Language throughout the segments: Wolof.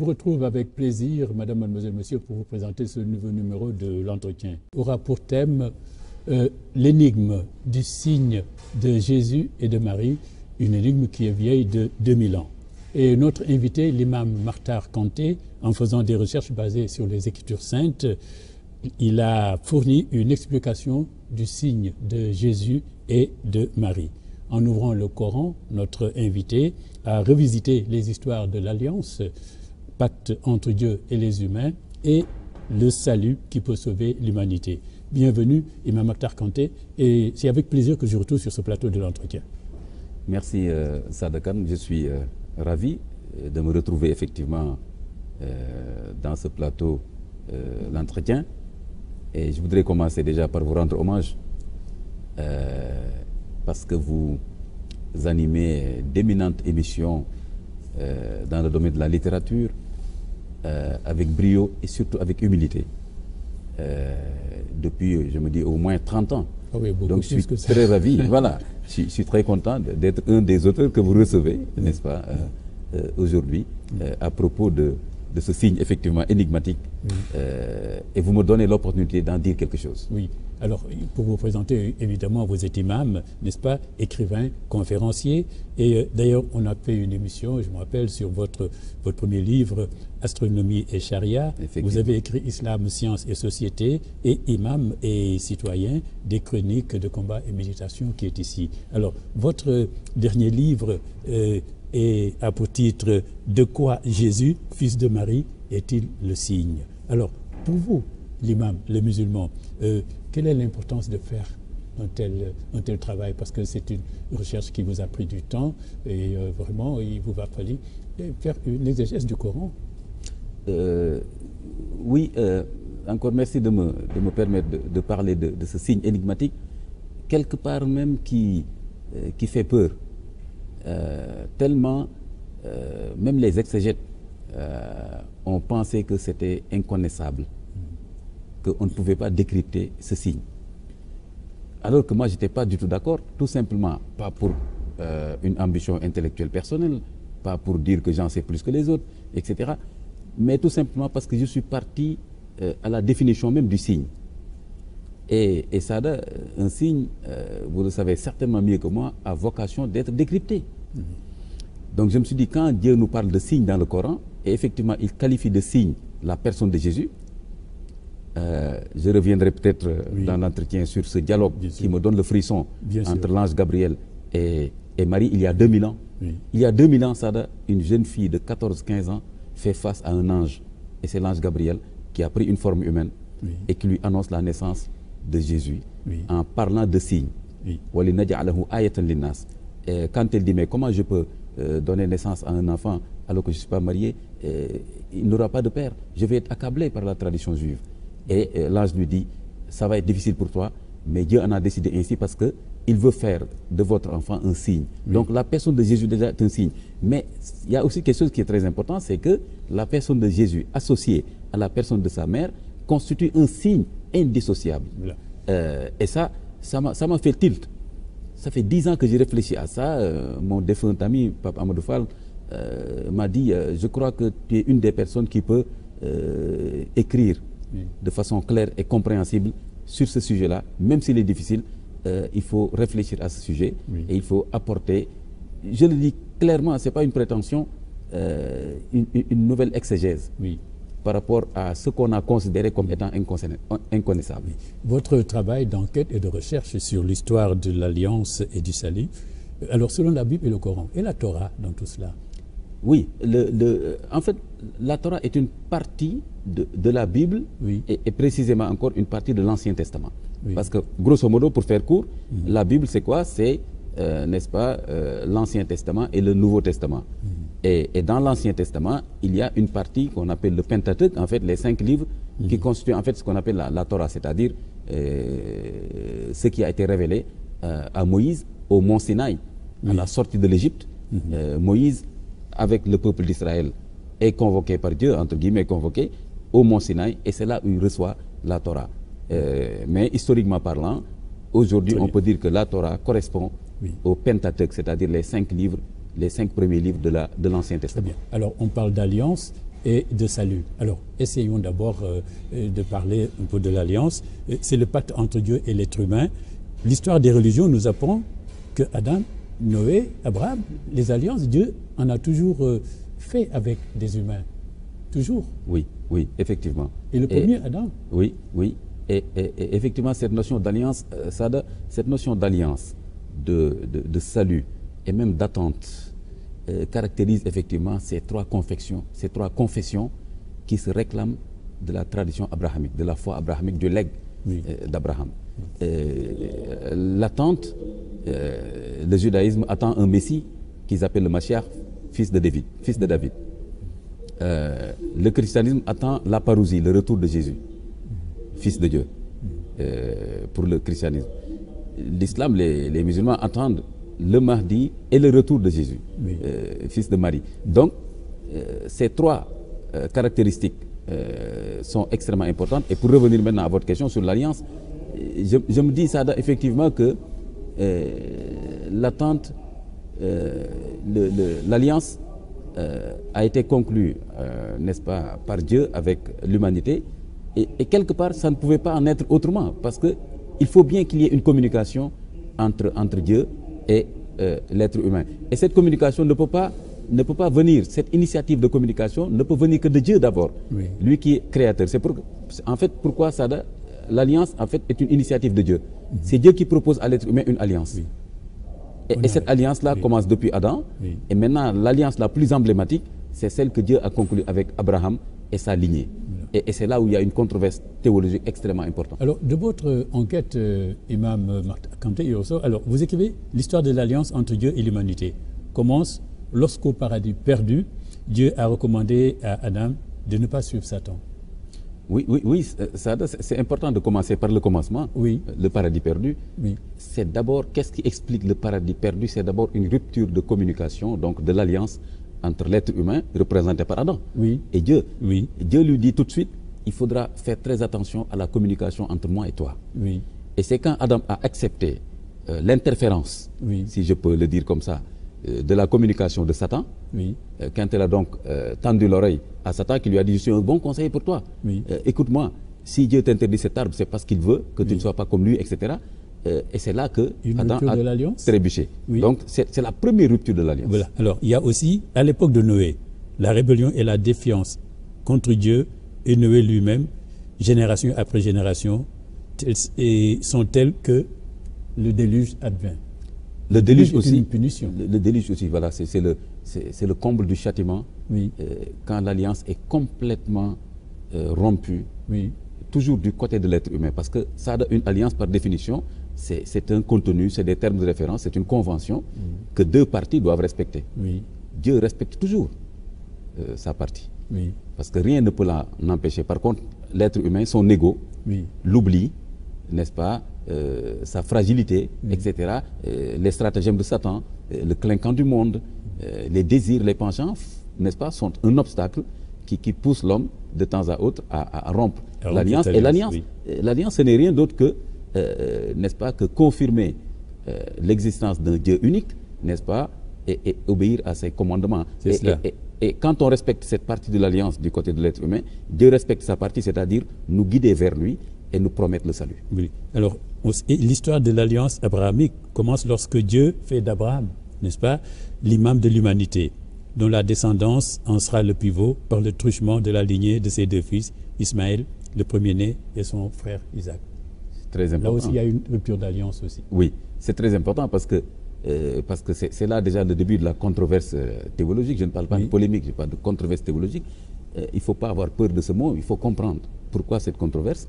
retrouve avec plaisir, Madame, Mademoiselle, Monsieur, pour vous présenter ce nouveau numéro de l'entretien. Aura pour thème l'énigme du signe de Jésus et de Marie, une énigme qui est vieille de 2000 ans. Et notre invité, l'imam Makhtar Kanté, en faisant des recherches basées sur les Écritures saintes, il a fourni une explication du signe de Jésus et de Marie. En ouvrant le Coran, notre invité a revisité les histoires de l'Alliance, pacte entre Dieu et les humains, et le salut qui peut sauver l'humanité. Bienvenue, Imam Makhtar Kanté, et c'est avec plaisir que je retourne sur ce plateau de l'entretien. Merci Sada Khan, je suis ravi de me retrouver effectivement dans ce plateau l'entretien. Et je voudrais commencer déjà par vous rendre hommage parce que vous animez d'éminentes émissions dans le domaine de la littérature avec brio et surtout avec humilité. Depuis, je me dis, au moins 30 ans. Ah oui, donc je suis très ravi, voilà, je suis très content d'être un des auteurs que vous recevez, n'est-ce pas, aujourd'hui, à propos de ce signe effectivement énigmatique, et vous me donnez l'opportunité d'en dire quelque chose. Oui, alors pour vous présenter, évidemment, vous êtes imam, n'est-ce pas, écrivain, conférencier, et d'ailleurs on a fait une émission, je me rappelle, sur votre premier livre, Astronomie et Charia. Vous avez écrit Islam, Science et Société, et Imam et Citoyen, des chroniques de combat et méditation qui est ici. Alors, votre dernier livre et a pour titre « De quoi Jésus, fils de Marie, est-il le signe ?» Alors, pour vous, l'imam, les musulmans, quelle est l'importance de faire un tel travail? Parce que c'est une recherche qui vous a pris du temps et vraiment, il vous va falloir faire une exégèse du Coran. Oui, encore merci de me permettre de parler de ce signe énigmatique, quelque part même qui fait peur. Tellement, même les exégètes ont pensé que c'était inconnaissable, qu'on ne pouvait pas décrypter ce signe. Alors que moi, je n'étais pas du tout d'accord, tout simplement, pas pour une ambition intellectuelle personnelle, pas pour dire que j'en sais plus que les autres, etc., mais tout simplement parce que je suis parti à la définition même du signe. Et ça, un signe, vous le savez certainement mieux que moi, a vocation d'être décrypté. Donc je me suis dit, quand Dieu nous parle de signe dans le Coran, et effectivement il qualifie de signe la personne de Jésus, je reviendrai peut-être dans l'entretien sur ce dialogue qui me donne le frisson entre l'ange Gabriel et Marie il y a 2000 ans. Oui. Il y a 2000 ans, Sada, une jeune fille de 14-15 ans fait face à un ange, et c'est l'ange Gabriel qui a pris une forme humaine et qui lui annonce la naissance de Jésus en parlant de signes. Quand elle dit, mais comment je peux donner naissance à un enfant alors que je ne suis pas marié, il n'aura pas de père, je vais être accablé par la tradition juive. Et l'ange lui dit, ça va être difficile pour toi, mais Dieu en a décidé ainsi parce qu'il veut faire de votre enfant un signe. Donc la personne de Jésus déjà est un signe. Mais il y a aussi quelque chose qui est très important, c'est que la personne de Jésus associée à la personne de sa mère constitue un signe indissociable. Et ça m'a fait tilt. Ça fait 10 ans que j'ai réfléchi à ça. Mon défunt ami, Pape Amadou Fall, m'a dit, je crois que tu es une des personnes qui peut écrire de façon claire et compréhensible sur ce sujet-là. Même s'il est difficile, il faut réfléchir à ce sujet et il faut apporter, je le dis clairement, ce n'est pas une prétention, une nouvelle exégèse par rapport à ce qu'on a considéré comme étant inconnaissable. Votre travail d'enquête et de recherche sur l'histoire de l'Alliance et du salut, alors selon la Bible et le Coran, et la Torah dans tout cela? Oui, en fait, la Torah est une partie de la Bible et précisément encore une partie de l'Ancien Testament. Parce que, grosso modo, pour faire court, la Bible, c'est quoi? C'est, n'est-ce pas, l'Ancien Testament et le Nouveau Testament. Et dans l'Ancien Testament, il y a une partie qu'on appelle le Pentateuque, en fait, les 5 livres qui constituent en fait ce qu'on appelle la Torah, c'est-à-dire ce qui a été révélé à Moïse au mont Sinaï, à la sortie de l'Égypte. Moïse, avec le peuple d'Israël, est convoqué par Dieu, entre guillemets convoqué, au mont Sinaï, et c'est là où il reçoit la Torah. Mais historiquement parlant, aujourd'hui, on peut dire que la Torah correspond au Pentateuque, c'est-à-dire les 5 livres, les 5 premiers livres de l'Ancien Testament. Très bien. Alors, on parle d'alliance et de salut. Alors, essayons d'abord de parler un peu de l'alliance. C'est le pacte entre Dieu et l'être humain. L'histoire des religions nous apprend que Adam, Noé, Abraham, les alliances, Dieu en a toujours fait avec des humains. Toujours. Oui, oui, effectivement. Et le premier, Adam. Oui, oui. Et effectivement, cette notion d'alliance, cette notion d'alliance, de salut et même d'attente caractérise effectivement ces trois confessions qui se réclament de la tradition abrahamique, de la foi abrahamique, du legs d'Abraham. L'attente, le judaïsme attend un Messie qu'ils appellent le Mashiach, fils de David. Le christianisme attend la parousie, le retour de Jésus, fils de Dieu, pour le christianisme. L'islam, les musulmans attendent le Mahdi et le retour de Jésus, fils de Marie. Donc, ces trois caractéristiques sont extrêmement importantes. Et pour revenir maintenant à votre question sur l'alliance, je me dis, Sada, effectivement que l'attente, l'alliance a été conclue, n'est-ce pas, par Dieu avec l'humanité. Et quelque part, ça ne pouvait pas en être autrement, parce qu'il faut bien qu'il y ait une communication entre Dieu et l'être humain. Et cette communication ne peut pas venir, cette initiative de communication ne peut venir que de Dieu d'abord, lui qui est créateur. C'est en fait pourquoi Sada, l'alliance en fait est une initiative de Dieu. C'est Dieu qui propose à l'être humain une alliance. Et cette alliance-là commence depuis Adam. Et maintenant, l'alliance la plus emblématique, c'est celle que Dieu a conclue avec Abraham et sa lignée. Et c'est là où il y a une controverse théologique extrêmement importante. Alors, de votre enquête, Imam Kanté Yosso, alors vous écrivez l'histoire de l'alliance entre Dieu et l'humanité commence lorsqu'au paradis perdu, Dieu a recommandé à Adam de ne pas suivre Satan. Oui, c'est important de commencer par le commencement, le paradis perdu. C'est d'abord, qu'est-ce qui explique le paradis perdu? C'est d'abord une rupture de communication, donc de l'alliance entre l'être humain représenté par Adam et Dieu. Dieu lui dit tout de suite, il faudra faire très attention à la communication entre moi et toi. Et c'est quand Adam a accepté l'interférence, si je peux le dire comme ça, de la communication de Satan, quand elle a donc tendu l'oreille à Satan, qui lui a dit, je suis un bon conseiller pour toi, écoute-moi, si Dieu t'interdit cet arbre, c'est parce qu'il veut que tu ne sois pas comme lui, etc. Et c'est là que Adam a trébuché. Donc c'est la première rupture de l'alliance. Voilà. Alors il y a aussi, à l'époque de Noé, la rébellion et la défiance contre Dieu et Noé lui-même, génération après génération, sont telles que le déluge advint. Le déluge aussi, une punition. Le déluge aussi, voilà, c'est le comble du châtiment. Quand l'alliance est complètement rompue, toujours du côté de l'être humain, parce que ça a une alliance par définition, c'est un contenu, c'est des termes de référence, c'est une convention que deux parties doivent respecter. Dieu respecte toujours sa partie, parce que rien ne peut l'en empêcher. Par contre, l'être humain, son ego, l'oubli, n'est-ce pas, sa fragilité, etc., les stratagèmes de Satan, le clinquant du monde, les désirs, les penchants, n'est-ce pas, sont un obstacle qui pousse l'homme de temps à autre à rompre l'alliance. Et l'alliance, ce n'est rien d'autre que, n'est-ce pas, que confirmer l'existence d'un Dieu unique, n'est-ce pas, et obéir à ses commandements. Et quand on respecte cette partie de l'alliance du côté de l'être humain, Dieu respecte sa partie, c'est-à-dire nous guider vers lui et nous promettre le salut. Alors, l'histoire de l'alliance abrahamique commence lorsque Dieu fait d'Abraham, n'est-ce pas, l'imam de l'humanité, dont la descendance en sera le pivot par le truchement de la lignée de ses deux fils, Ismaël, le premier-né, et son frère Isaac. C'est très important. Là aussi, il y a une rupture d'alliance aussi. Oui, c'est très important parce que c'est là déjà le début de la controverse théologique. Je ne parle pas de polémique, je parle de controverse théologique. Il ne faut pas avoir peur de ce mot, il faut comprendre pourquoi cette controverse.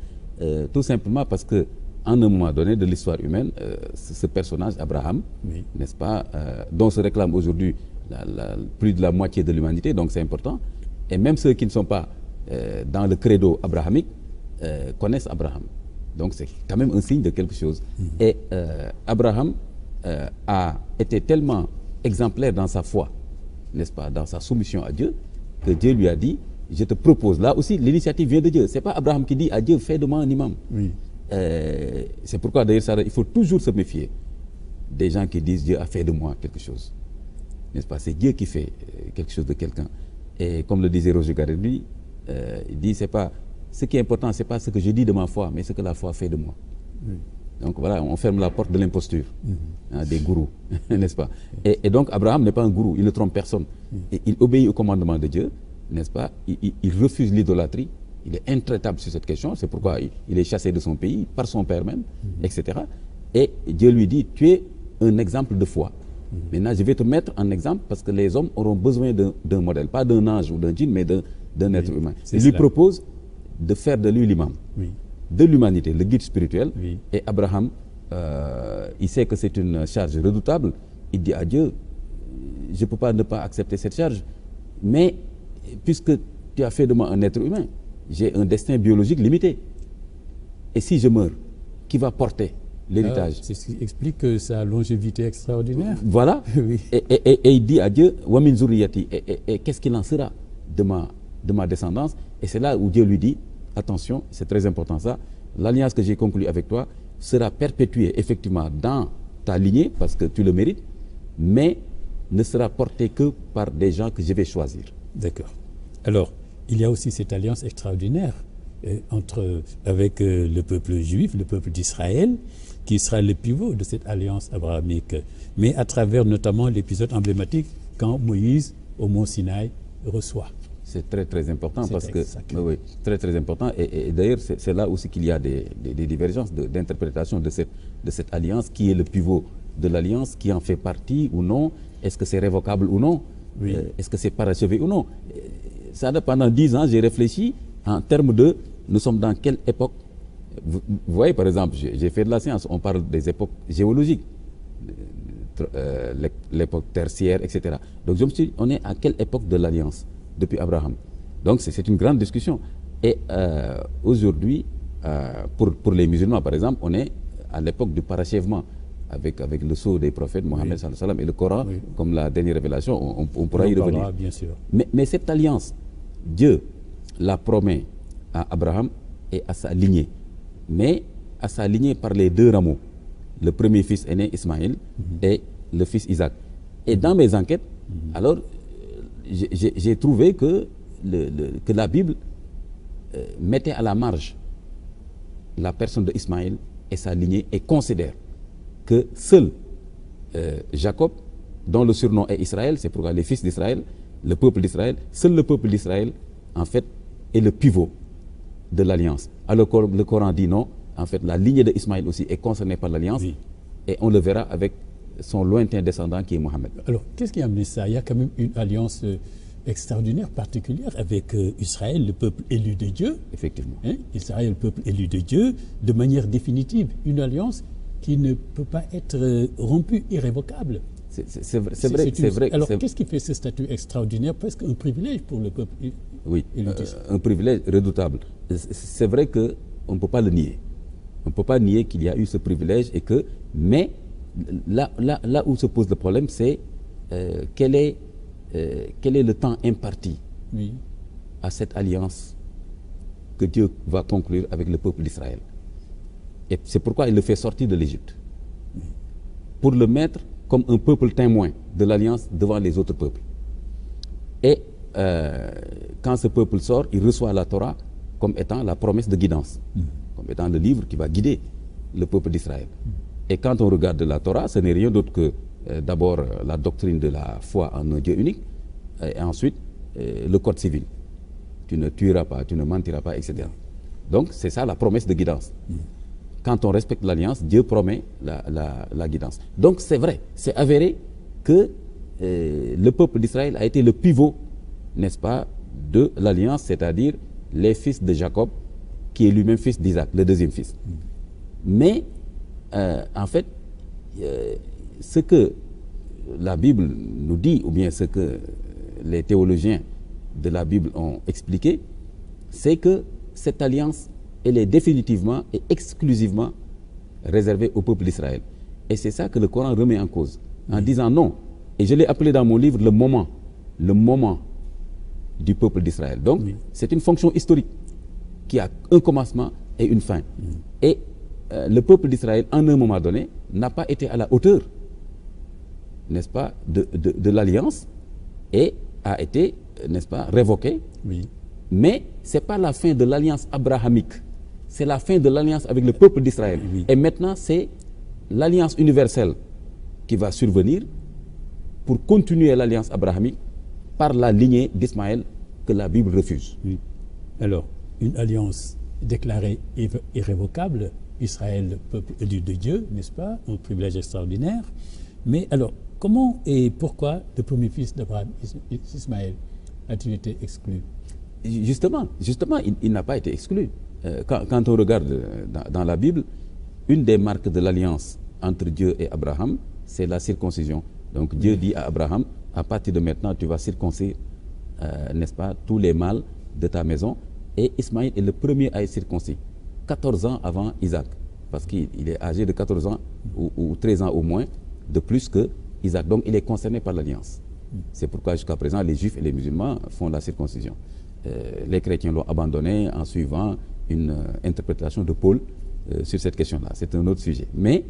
Tout simplement parce que en un moment donné de l'histoire humaine, ce personnage, Abraham, n'est-ce pas, dont se réclame aujourd'hui plus de la moitié de l'humanité, donc c'est important. Et même ceux qui ne sont pas dans le credo abrahamique connaissent Abraham. Donc c'est quand même un signe de quelque chose. Et Abraham a été tellement exemplaire dans sa foi, n'est-ce pas, dans sa soumission à Dieu, que Dieu lui a dit, je te propose. Là aussi, l'initiative vient de Dieu. Ce n'est pas Abraham qui dit à Dieu, fais de moi un imam. C'est pourquoi d'ailleurs, il faut toujours se méfier des gens qui disent, Dieu a fait de moi quelque chose. N'est-ce pas? C'est Dieu qui fait quelque chose de quelqu'un. Et comme le disait Roger Garaudy, il dit, c'est pas, ce qui est important, c'est pas ce que je dis de ma foi, mais ce que la foi fait de moi. Oui. Donc voilà, on ferme la porte de l'imposture, des gourous, n'est-ce pas? Et donc Abraham n'est pas un gourou, il ne trompe personne. Et il obéit au commandement de Dieu, n'est-ce pas? Il refuse l'idolâtrie, il est intraitable sur cette question, c'est pourquoi il est chassé de son pays, par son père même, etc. Et Dieu lui dit, tu es un exemple de foi. Maintenant, je vais te mettre en exemple parce que les hommes auront besoin d'un modèle, pas d'un ange ou d'un djinn, mais d'un être humain. Il lui propose de faire de lui l'imam. Oui. De l'humanité, le guide spirituel. Oui. Et Abraham, il sait que c'est une charge redoutable. Il dit à Dieu, je ne peux pas ne pas accepter cette charge, mais puisque tu as fait de moi un être humain, j'ai un destin biologique limité. Et si je meurs, qui va porter l'héritage? C'est ce qui explique sa longévité extraordinaire. Voilà. Oui. Et il dit à Dieu, wa min zurriyati, et qu'est-ce qu'il en sera de ma descendance? Et c'est là où Dieu lui dit, attention, c'est très important ça, l'alliance que j'ai conclue avec toi sera perpétuée effectivement dans ta lignée, parce que tu le mérites, mais ne sera portée que par des gens que je vais choisir. D'accord. Alors, il y a aussi cette alliance extraordinaire avec le peuple juif, le peuple d'Israël, qui sera le pivot de cette alliance abrahamique, mais à travers notamment l'épisode emblématique quand Moïse, au mont Sinaï, reçoit. C'est très très important parce que oui, très très important et d'ailleurs c'est là aussi qu'il y a des divergences d'interprétation de cette alliance, qui est le pivot de l'alliance, qui en fait partie ou non, est-ce que c'est révocable ou non, oui. Est-ce que c'est parachevé ou non. Ça, pendant 10 ans j'ai réfléchi en termes de nous sommes dans quelle époque. Vous voyez par exemple, j'ai fait de la science, on parle des époques géologiques, l'époque tertiaire, etc. Donc je me suis dit, on est à quelle époque de l'alliance depuis Abraham? Donc c'est une grande discussion. Et aujourd'hui, pour les musulmans par exemple, on est à l'époque du parachèvement avec le sceau des prophètes, Mohammed sallallahu alayhi wa sallam, et le Coran, comme la dernière révélation, on pourra y revenir. Parlera, bien sûr. Mais cette alliance, Dieu la promet à Abraham et à sa lignée, mais à sa lignée par les deux rameaux, le premier fils aîné Ismaïl et le fils Isaac. Et dans mes enquêtes, alors j'ai trouvé que la Bible mettait à la marge la personne de Ismaïl et sa lignée et considère que seul Jacob, dont le surnom est Israël, c'est pourquoi les fils d'Israël, le peuple d'Israël, seul le peuple d'Israël en fait est le pivot de l'alliance. Alors le Coran dit non, en fait la lignée de Ismaïl aussi est concernée par l'alliance, oui. Et on le verra avec son lointain descendant qui est Mohammed. Alors qu'est-ce qui a amené ça? Il y a quand même une alliance extraordinaire, particulière avec Israël, le peuple élu de Dieu. Effectivement. Hein? Israël, le peuple élu de Dieu, de manière définitive. Une alliance qui ne peut pas être rompue, irrévocable. C'est vrai. Alors qu'est-ce qui fait ce statut extraordinaire? Presque un privilège pour le peuple élu. Oui, un privilège redoutable. C'est vrai qu'on ne peut pas le nier. On ne peut pas nier qu'il y a eu ce privilège mais là où se pose le problème, c'est quel est le temps imparti à cette alliance que Dieu va conclure avec le peuple d'Israël. Et c'est pourquoi il le fait sortir de l'Égypte. Pour le mettre comme un peuple témoin de l'alliance devant les autres peuples. Et quand ce peuple sort, il reçoit la Torah comme étant la promesse de guidance, comme étant le livre qui va guider le peuple d'Israël. Et quand on regarde la Torah, ce n'est rien d'autre que d'abord la doctrine de la foi en un Dieu unique, et ensuite le code civil. Tu ne tueras pas, tu ne mentiras pas, etc. Donc c'est ça la promesse de guidance. Quand on respecte l'alliance, Dieu promet la guidance. Donc c'est vrai, c'est avéré que le peuple d'Israël a été le pivot, n'est-ce pas, de l'alliance, c'est-à-dire les fils de Jacob, qui est lui-même fils d'Isaac, le deuxième fils. Mais en fait, ce que la Bible nous dit, ou bien ce que les théologiens de la Bible ont expliqué, c'est que cette alliance, elle est définitivement et exclusivement réservée au peuple d'Israël. Et c'est ça que le Coran remet en cause, en disant non. Et je l'ai appelé dans mon livre le moment du peuple d'Israël. Donc, c'est une fonction historique qui a un commencement et une fin. Et le peuple d'Israël, en un moment donné, n'a pas été à la hauteur, n'est-ce pas, de l'alliance, et a été n'est-ce pas, révoquée. Oui. Mais ce n'est pas la fin de l'alliance abrahamique. C'est la fin de l'alliance avec le peuple d'Israël. Oui. Et maintenant, c'est l'alliance universelle qui va survenir pour continuer l'alliance abrahamique par la lignée d'Ismaël que la Bible refuse. Oui. Alors, une alliance déclarée irrévocable, Israël, peuple élu de Dieu, n'est-ce pas? Un privilège extraordinaire. Mais alors, comment et pourquoi le premier fils d'Abraham, Ismaël, a-t-il été exclu? Justement, il n'a pas été exclu. Quand on regarde dans la Bible, une des marques de l'alliance entre Dieu et Abraham, c'est la circoncision. Donc Dieu dit à Abraham, à partir de maintenant, tu vas circoncire, n'est-ce pas, tous les mâles de ta maison. Et Ismaël est le premier à être circoncis, 14 ans avant Isaac, parce qu'il est âgé de 14 ans ou 13 ans au moins, de plus que Isaac. Donc il est concerné par l'alliance. C'est pourquoi jusqu'à présent, les Juifs et les musulmans font la circoncision. Les chrétiens l'ont abandonné en suivant une interprétation de Paul sur cette question-là. C'est un autre sujet. Mais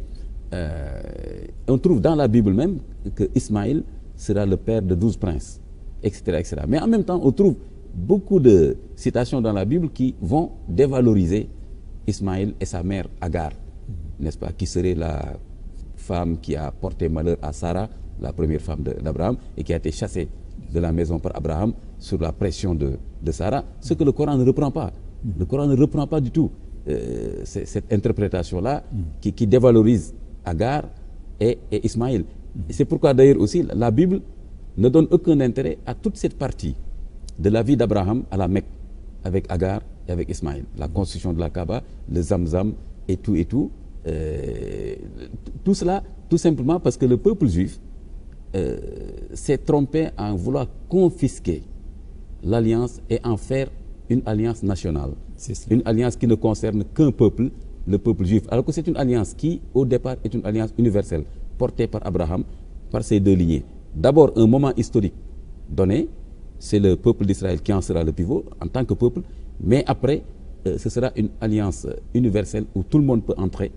on trouve dans la Bible même que Ismaël sera le père de 12 princes, etc., etc. Mais en même temps, on trouve beaucoup de citations dans la Bible qui vont dévaloriser Ismaël et sa mère Agar, n'est-ce pas, qui serait la femme qui a porté malheur à Sarah, la première femme d'Abraham, et qui a été chassée de la maison par Abraham sur la pression de Sarah, ce que le Coran ne reprend pas. Le Coran ne reprend pas du tout cette interprétation-là qui dévalorise Agar et Ismaël. Et c'est pourquoi d'ailleurs aussi la Bible ne donne aucun intérêt à toute cette partie de la vie d'Abraham à la Mecque, avec Agar et avec Ismaël. La construction de la Kaaba, le Zamzam et tout et tout. Tout cela, tout simplement parce que le peuple juif s'est trompé en vouloir confisquer l'alliance et en faire une alliance nationale. Une alliance qui ne concerne qu'un peuple, le peuple juif. Alors que c'est une alliance qui, au départ, est une alliance universelle, portée par Abraham, par ses deux lignées. D'abord, un moment historique donné, c'est le peuple d'Israël qui en sera le pivot en tant que peuple, mais après, ce sera une alliance universelle où tout le monde peut entrer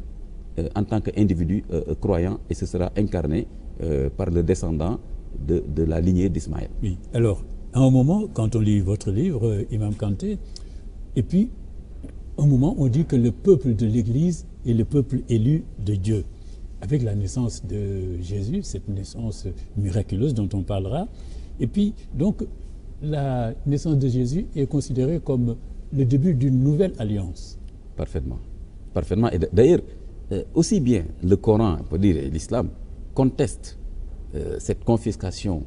en tant qu'individu croyant, et ce sera incarné par le descendant de la lignée d'Ismaël. Oui. Alors, à un moment, quand on lit votre livre, Imam Kanté, et puis, un moment, on dit que le peuple de l'Église est le peuple élu de Dieu. Avec la naissance de Jésus, cette naissance miraculeuse dont on parlera, et puis, donc, la naissance de Jésus est considérée comme le début d'une nouvelle alliance. Parfaitement. Parfaitement. Et d'ailleurs, aussi bien le Coran, on peut dire, et l'islam, contestent cette confiscation,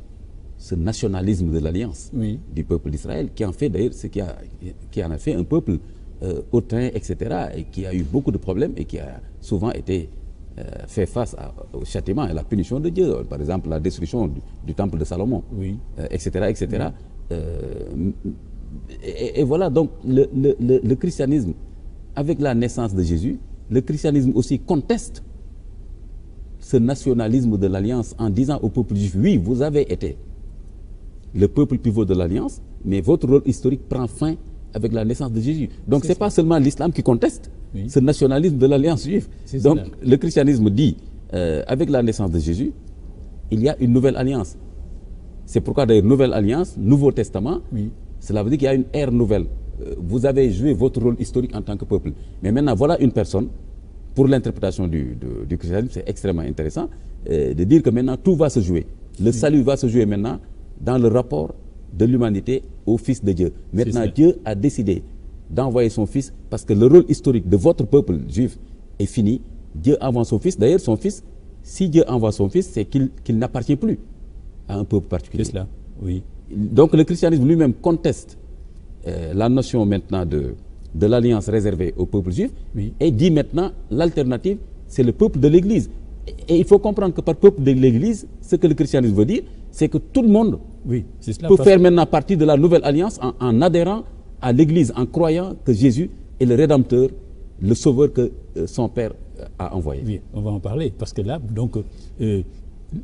ce nationalisme de l'alliance du peuple d'Israël, qui en fait d'ailleurs qui en a fait un peuple hautain, etc., et qui a eu beaucoup de problèmes et qui a souvent été fait face au châtiment et à la punition de Dieu. Par exemple, la destruction du temple de Salomon, etc., etc. Et voilà, donc le christianisme, avec la naissance de Jésus, le christianisme aussi conteste ce nationalisme de l'alliance en disant au peuple juif, oui, vous avez été le peuple pivot de l'alliance, mais votre rôle historique prend fin avec la naissance de Jésus. Donc ce n'est pas seulement l'islam qui conteste ce nationalisme de l'alliance juive. Donc le christianisme dit, avec la naissance de Jésus, il y a une nouvelle alliance. C'est pourquoi d'ailleurs, nouvelle alliance, nouveau testament, cela veut dire qu'il y a une ère nouvelle. Vous avez joué votre rôle historique en tant que peuple. Mais maintenant, voilà une personne, pour l'interprétation du christianisme, c'est extrêmement intéressant, de dire que maintenant tout va se jouer. Le salut va se jouer maintenant dans le rapport de l'humanité au Fils de Dieu. Maintenant, Dieu a décidé d'envoyer son Fils parce que le rôle historique de votre peuple juif est fini. Dieu envoie son Fils. D'ailleurs, son Fils, si Dieu envoie son Fils, c'est qu'il n'appartient plus à un peuple particulier. C'est cela, oui. Donc le christianisme lui-même conteste la notion maintenant de l'alliance réservée au peuple juif et dit maintenant l'alternative, c'est le peuple de l'Église. Et il faut comprendre que par peuple de l'Église, ce que le christianisme veut dire, c'est que tout le monde peut faire maintenant partie de la nouvelle alliance en adhérant à l'Église, en croyant que Jésus est le Rédempteur, le Sauveur que son Père a envoyé. Oui, on va en parler, parce que là, donc,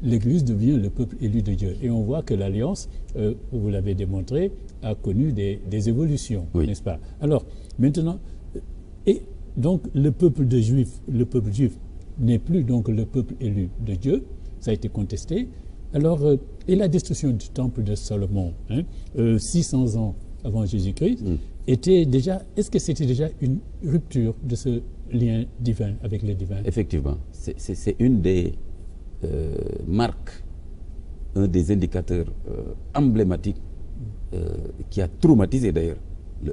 l'Église devient le peuple élu de Dieu. Et on voit que l'alliance, vous l'avez démontré, a connu des évolutions, n'est-ce pas? Alors, maintenant, et donc le peuple juif n'est plus donc le peuple élu de Dieu, ça a été contesté. Alors, et la destruction du temple de Salomon, 600 ans avant Jésus-Christ, est-ce que c'était déjà une rupture de ce lien divin avec le divin? Effectivement, c'est une des marques, un des indicateurs emblématiques qui a traumatisé d'ailleurs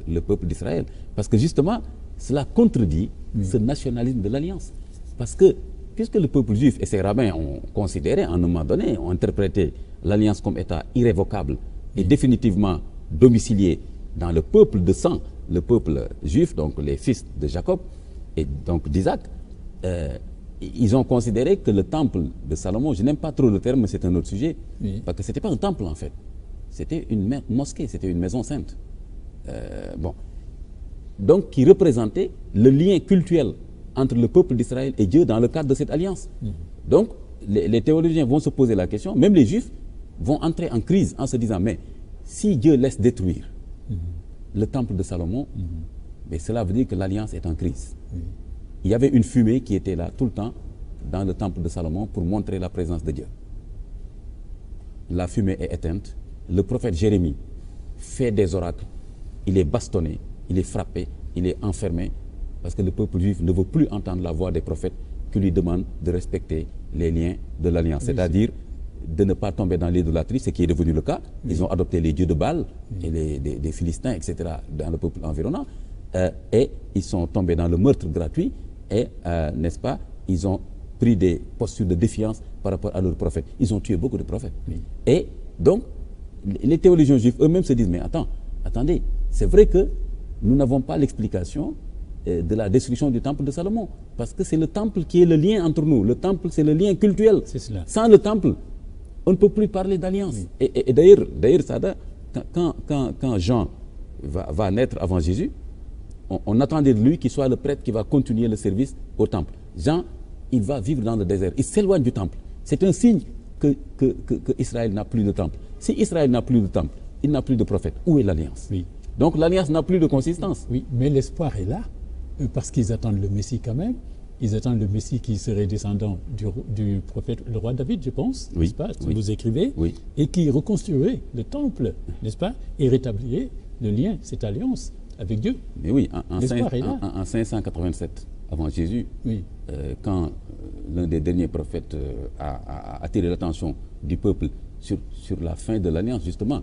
le peuple d'Israël. Parce que justement, cela contredit ce nationalisme de l'Alliance. Parce que, puisque le peuple juif et ses rabbins ont considéré, à un moment donné, ont interprété l'Alliance comme état irrévocable et définitivement domicilié dans le peuple de sang, le peuple juif, donc les fils de Jacob et donc d'Isaac, ils ont considéré que le temple de Salomon, je n'aime pas trop le terme, mais c'est un autre sujet, parce que ce n'était pas un temple en fait, c'était une mosquée, c'était une maison sainte. Donc qui représentait le lien cultuel entre le peuple d'Israël et Dieu dans le cadre de cette alliance. Donc les théologiens vont se poser la question, même les juifs vont entrer en crise en se disant, mais si Dieu laisse détruire le temple de Salomon, mais cela veut dire que l'alliance est en crise. Il y avait une fumée qui était là tout le temps dans le temple de Salomon pour montrer la présence de Dieu. La fumée est éteinte. Le prophète Jérémie fait des oracles. Il est bastonné, il est frappé, il est enfermé parce que le peuple juif ne veut plus entendre la voix des prophètes qui lui demandent de respecter les liens de l'alliance, c'est-à-dire de ne pas tomber dans l'idolâtrie, ce qui est devenu le cas. Ils ont adopté les dieux de Baal et des Philistins, etc., dans le peuple environnant, et ils sont tombés dans le meurtre gratuit et, n'est-ce pas, ils ont pris des postures de défiance par rapport à leurs prophètes. Ils ont tué beaucoup de prophètes. Et donc, les théologiens juifs eux-mêmes se disent, mais attendez, c'est vrai que nous n'avons pas l'explication de la destruction du temple de Salomon, parce que c'est le temple qui est le lien entre nous. Le temple, c'est le lien cultuel. Sans le temple, on ne peut plus parler d'alliance. Et d'ailleurs, Sada, quand Jean va naître avant Jésus, on attendait de lui qu'il soit le prêtre qui va continuer le service au temple. Jean, il va vivre dans le désert. Il s'éloigne du temple. C'est un signe que Israël n'a plus de temple. Si Israël n'a plus de temple, il n'a plus de prophète. Où est l'alliance? Donc l'alliance n'a plus de consistance. Oui, mais l'espoir est là, parce qu'ils attendent le Messie quand même. Ils attendent le Messie qui serait descendant du prophète, le roi David, je pense, n'est-ce pas, vous écrivez, et qui reconstruirait le temple, n'est-ce pas, et rétablirait le lien, cette alliance avec Dieu. Mais oui, en 587 avant Jésus, quand l'un des derniers prophètes a attiré l'attention du peuple sur la fin de l'alliance, justement,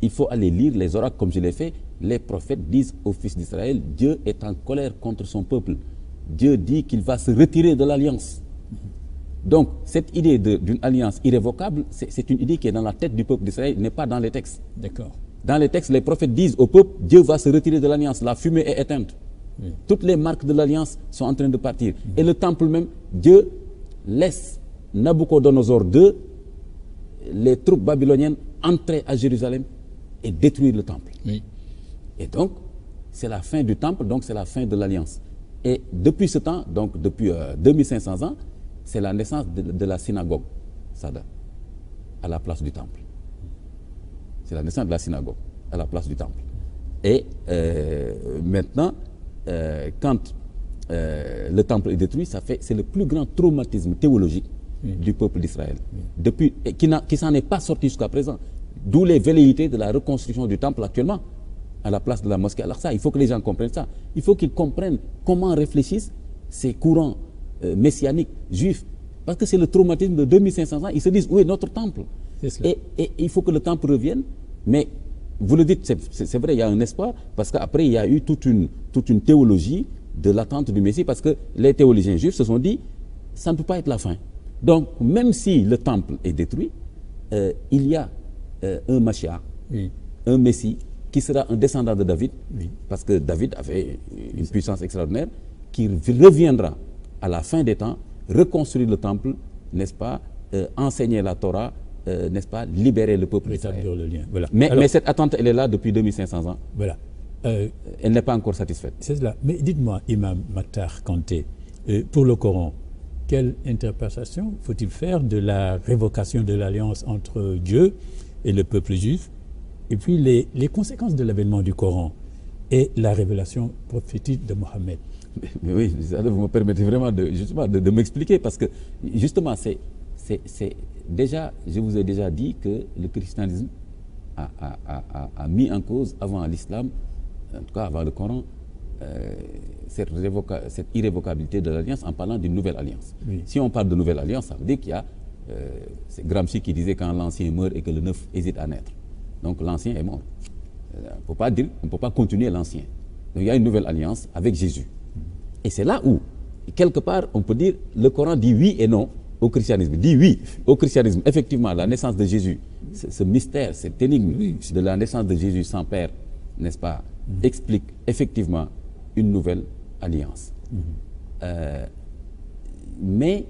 il faut aller lire les oracles comme je l'ai fait. Les prophètes disent aux fils d'Israël, Dieu est en colère contre son peuple. Dieu dit qu'il va se retirer de l'alliance. Donc, cette idée d'une alliance irrévocable, c'est une idée qui est dans la tête du peuple d'Israël, n'est pas dans les textes. D'accord. Dans les textes, les prophètes disent au peuple, Dieu va se retirer de l'alliance, la fumée est éteinte. Toutes les marques de l'alliance sont en train de partir. Et le temple même, Dieu laisse Nabucodonosor II, les troupes babyloniennes, entrer à Jérusalem et détruire le temple. Et donc, c'est la fin du temple, donc c'est la fin de l'alliance. Et depuis ce temps, donc depuis 2500 ans, c'est la naissance de la synagogue, Sada, à la place du temple. C'est la naissance de la synagogue, à la place du temple. Et maintenant, quand le temple est détruit, c'est le plus grand traumatisme théologique du peuple d'Israël, qui s'en est pas sorti jusqu'à présent. D'où les velléités de la reconstruction du temple actuellement, à la place de la mosquée Al-Aqsa. Il faut que les gens comprennent ça. Il faut qu'ils comprennent comment réfléchissent ces courants messianiques, juifs. Parce que c'est le traumatisme de 2500 ans. Ils se disent, où est notre temple? Et il faut que le temple revienne. Mais, vous le dites, c'est vrai, il y a un espoir, parce qu'après, il y a eu toute une théologie de l'attente du Messie, parce que les théologiens juifs se sont dit, ça ne peut pas être la fin. Donc, même si le temple est détruit, il y a un Mashiach, un Messie, qui sera un descendant de David, parce que David avait une puissance extraordinaire, qui reviendra à la fin des temps, reconstruire le temple, n'est-ce pas, enseigner la Torah, n'est-ce pas, libérer le peuple d'Israël. Le lien. Voilà. Mais cette attente, elle est là depuis 2500 ans. Voilà. Elle n'est pas encore satisfaite. C'est cela. Mais dites-moi, Imam Makhtar Kanté, pour le Coran, quelle interprétation faut-il faire de la révocation de l'alliance entre Dieu et le peuple juif, et puis les conséquences de l'avènement du Coran et la révélation prophétique de Mohammed? Mais oui, vous me permettez vraiment de m'expliquer, parce que justement, déjà, je vous ai déjà dit que le christianisme a mis en cause avant l'islam, en tout cas avant le Coran, cette irrévocabilité de l'alliance en parlant d'une nouvelle alliance. Oui. Si on parle de nouvelle alliance, ça veut dire qu'il y a, c'est Gramsci qui disait quand l'ancien meurt et que le neuf hésite à naître. Donc l'ancien est mort. On ne peut pas continuer l'ancien. Donc il y a une nouvelle alliance avec Jésus. Et c'est là où, quelque part, on peut dire, le Coran dit oui et non au christianisme. Dit oui au christianisme. Effectivement, la naissance de Jésus, ce mystère, cette énigme de la naissance de Jésus sans père, n'est-ce pas, explique effectivement une nouvelle alliance. Mais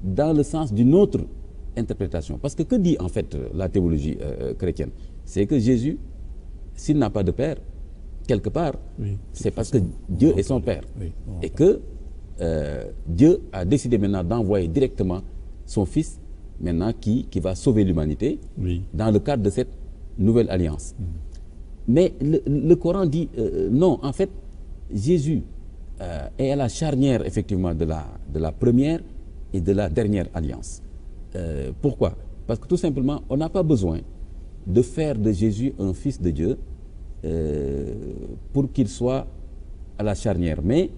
dans le sens d'une autre interprétation. Parce que dit en fait la théologie chrétienne? C'est que Jésus, s'il n'a pas de père, quelque part, c'est parce que Dieu est son père. Et que Dieu a décidé maintenant d'envoyer directement son fils, maintenant qui va sauver l'humanité dans le cadre de cette nouvelle alliance. Mais le Coran dit non, en fait, Jésus est à la charnière effectivement de la première et de la dernière alliance. Pourquoi? Parce que tout simplement, on n'a pas besoin de faire de Jésus un fils de Dieu pour qu'il soit à la charnière. Mais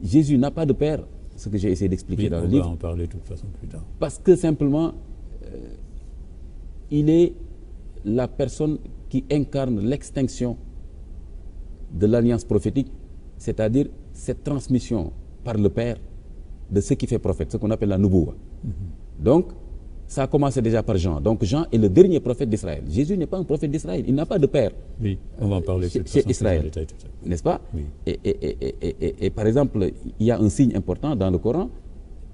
Jésus n'a pas de père, ce que j'ai essayé d'expliquer dans le livre. On va en parler de toute façon plus tard. Parce que simplement, il est la personne qui incarne l'extinction de l'alliance prophétique, c'est-à-dire cette transmission par le Père de ce qui fait prophète, ce qu'on appelle la Nubuwa. Donc, ça a commencé déjà par Jean. Donc, Jean est le dernier prophète d'Israël. Jésus n'est pas un prophète d'Israël. Il n'a pas de père. Oui, on va en parler chez Israël. N'est-ce pas? Oui. Et par exemple, il y a un signe important dans le Coran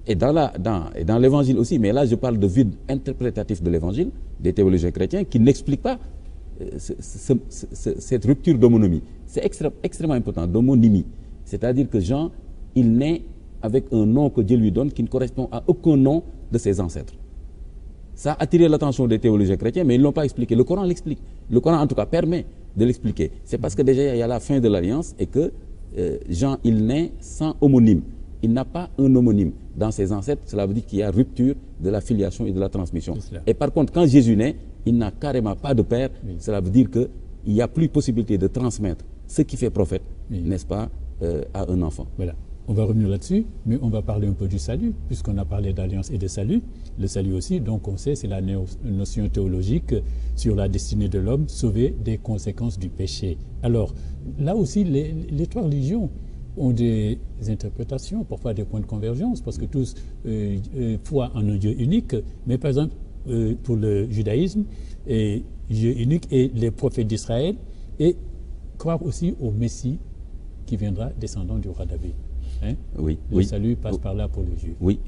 et dans l'évangile aussi. Mais là, je parle de vide interprétatif de l'évangile, des théologiens chrétiens qui n'expliquent pas cette rupture d'homonymie. C'est extrêmement important, d'homonymie. C'est-à-dire que Jean, il naît avec un nom que Dieu lui donne qui ne correspond à aucun nom de ses ancêtres. Ça a attiré l'attention des théologiens chrétiens, mais ils ne l'ont pas expliqué. Le Coran l'explique. Le Coran, en tout cas, permet de l'expliquer. C'est parce que déjà, il y a la fin de l'alliance et que Jean, il naît sans homonyme. Il n'a pas un homonyme dans ses ancêtres. Cela veut dire qu'il y a rupture de la filiation et de la transmission. Et par contre, quand Jésus naît, il n'a carrément pas de père. Cela veut dire qu'il n'y a plus possibilité de transmettre ce qui fait prophète, n'est-ce pas, à un enfant. Voilà. On va revenir là-dessus, mais on va parler un peu du salut, puisqu'on a parlé d'alliance et de salut. Le salut aussi, donc on sait, c'est la notion théologique sur la destinée de l'homme, sauvé des conséquences du péché. Alors, là aussi, les trois religions ont des interprétations, parfois des points de convergence, parce que tous croient en un Dieu unique, mais par exemple, pour le judaïsme, Dieu unique et les prophètes d'Israël, et croire aussi au Messie qui viendra descendant du roi David. Hein? Oui, le salut passe par là pour les Juifs. Oui,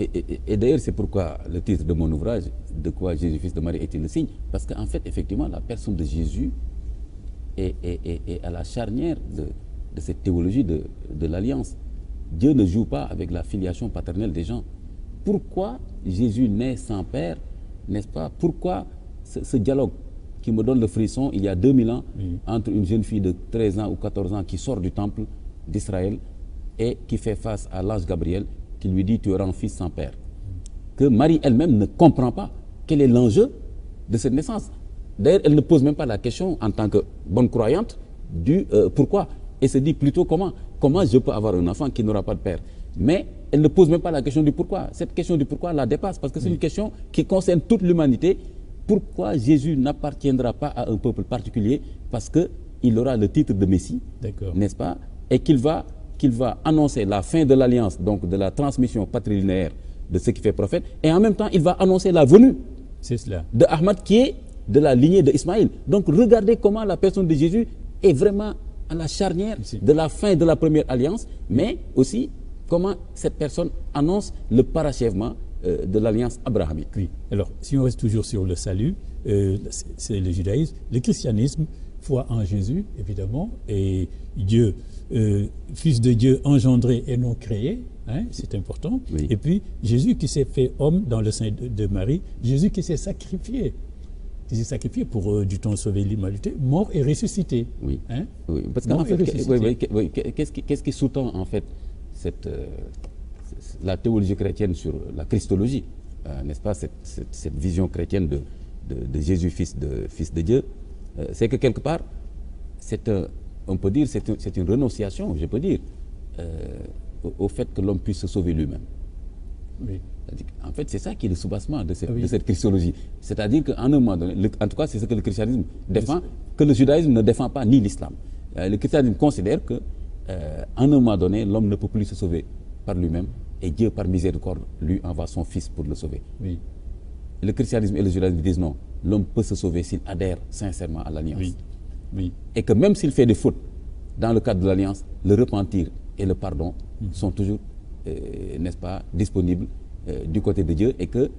et d'ailleurs, c'est pourquoi le titre de mon ouvrage, De quoi Jésus, fils de Marie, est-il le signe? Parce qu'en fait, effectivement, la personne de Jésus est à la charnière de cette théologie de l'alliance. Dieu ne joue pas avec la filiation paternelle des gens. Pourquoi Jésus naît sans père, n'est-ce pas? Pourquoi ce dialogue qui me donne le frisson il y a 2000 ans entre une jeune fille de 13 ans ou 14 ans qui sort du temple d'Israël et qui fait face à l'ange Gabriel qui lui dit tu auras un fils sans père. Que Marie elle-même ne comprend pas quel est l'enjeu de cette naissance. D'ailleurs, elle ne pose même pas la question en tant que bonne croyante du pourquoi. Elle se dit plutôt comment je peux avoir un enfant qui n'aura pas de père. Mais elle ne pose même pas la question du pourquoi. Cette question du pourquoi la dépasse parce que c'est une question qui concerne toute l'humanité. Pourquoi Jésus n'appartiendra pas à un peuple particulier? Parce qu'il aura le titre de Messie, n'est-ce pas? Et qu'il va annoncer la fin de l'alliance, donc de la transmission patrilinéaire de ce qui fait prophète, et en même temps, il va annoncer la venue de Ahmad qui est de la lignée d'Ismaïl. Donc, regardez comment la personne de Jésus est vraiment à la charnière de la fin de la première alliance, mais aussi comment cette personne annonce le parachèvement de l'alliance abrahamique. Oui. Alors, si on reste toujours sur le salut, c'est le judaïsme, le christianisme, foi en Jésus, évidemment, et Dieu, fils de Dieu engendré et non créé, hein, c'est important. Oui. Et puis, Jésus qui s'est fait homme dans le sein de Marie, Jésus qui s'est sacrifié pour du temps sauver l'humanité, mort et ressuscité. Oui. Hein? Oui. Parce qu'en fait, qu'est-ce qui sous-tend en fait la théologie chrétienne sur la christologie? n'est-ce pas, cette vision chrétienne de Jésus, fils de Dieu, c'est que quelque part, on peut dire, c'est une renonciation, je peux dire, au fait que l'homme puisse se sauver lui-même. Oui. En fait, c'est ça qui est le soubassement de cette christologie. C'est-à-dire qu'en un moment donné, en tout cas, c'est ce que le christianisme défend, que le judaïsme ne défend pas, ni l'islam. Le christianisme considère que, en un moment donné, l'homme ne peut plus se sauver par lui-même, et Dieu, par miséricorde, lui envoie son Fils pour le sauver. Oui. Le christianisme et le judaïsme disent non, l'homme peut se sauver s'il adhère sincèrement à l'alliance. Oui. Oui. Et que même s'il fait des fautes dans le cadre de l'alliance, le repentir et le pardon sont toujours, n'est-ce pas, disponibles du côté de Dieu, et que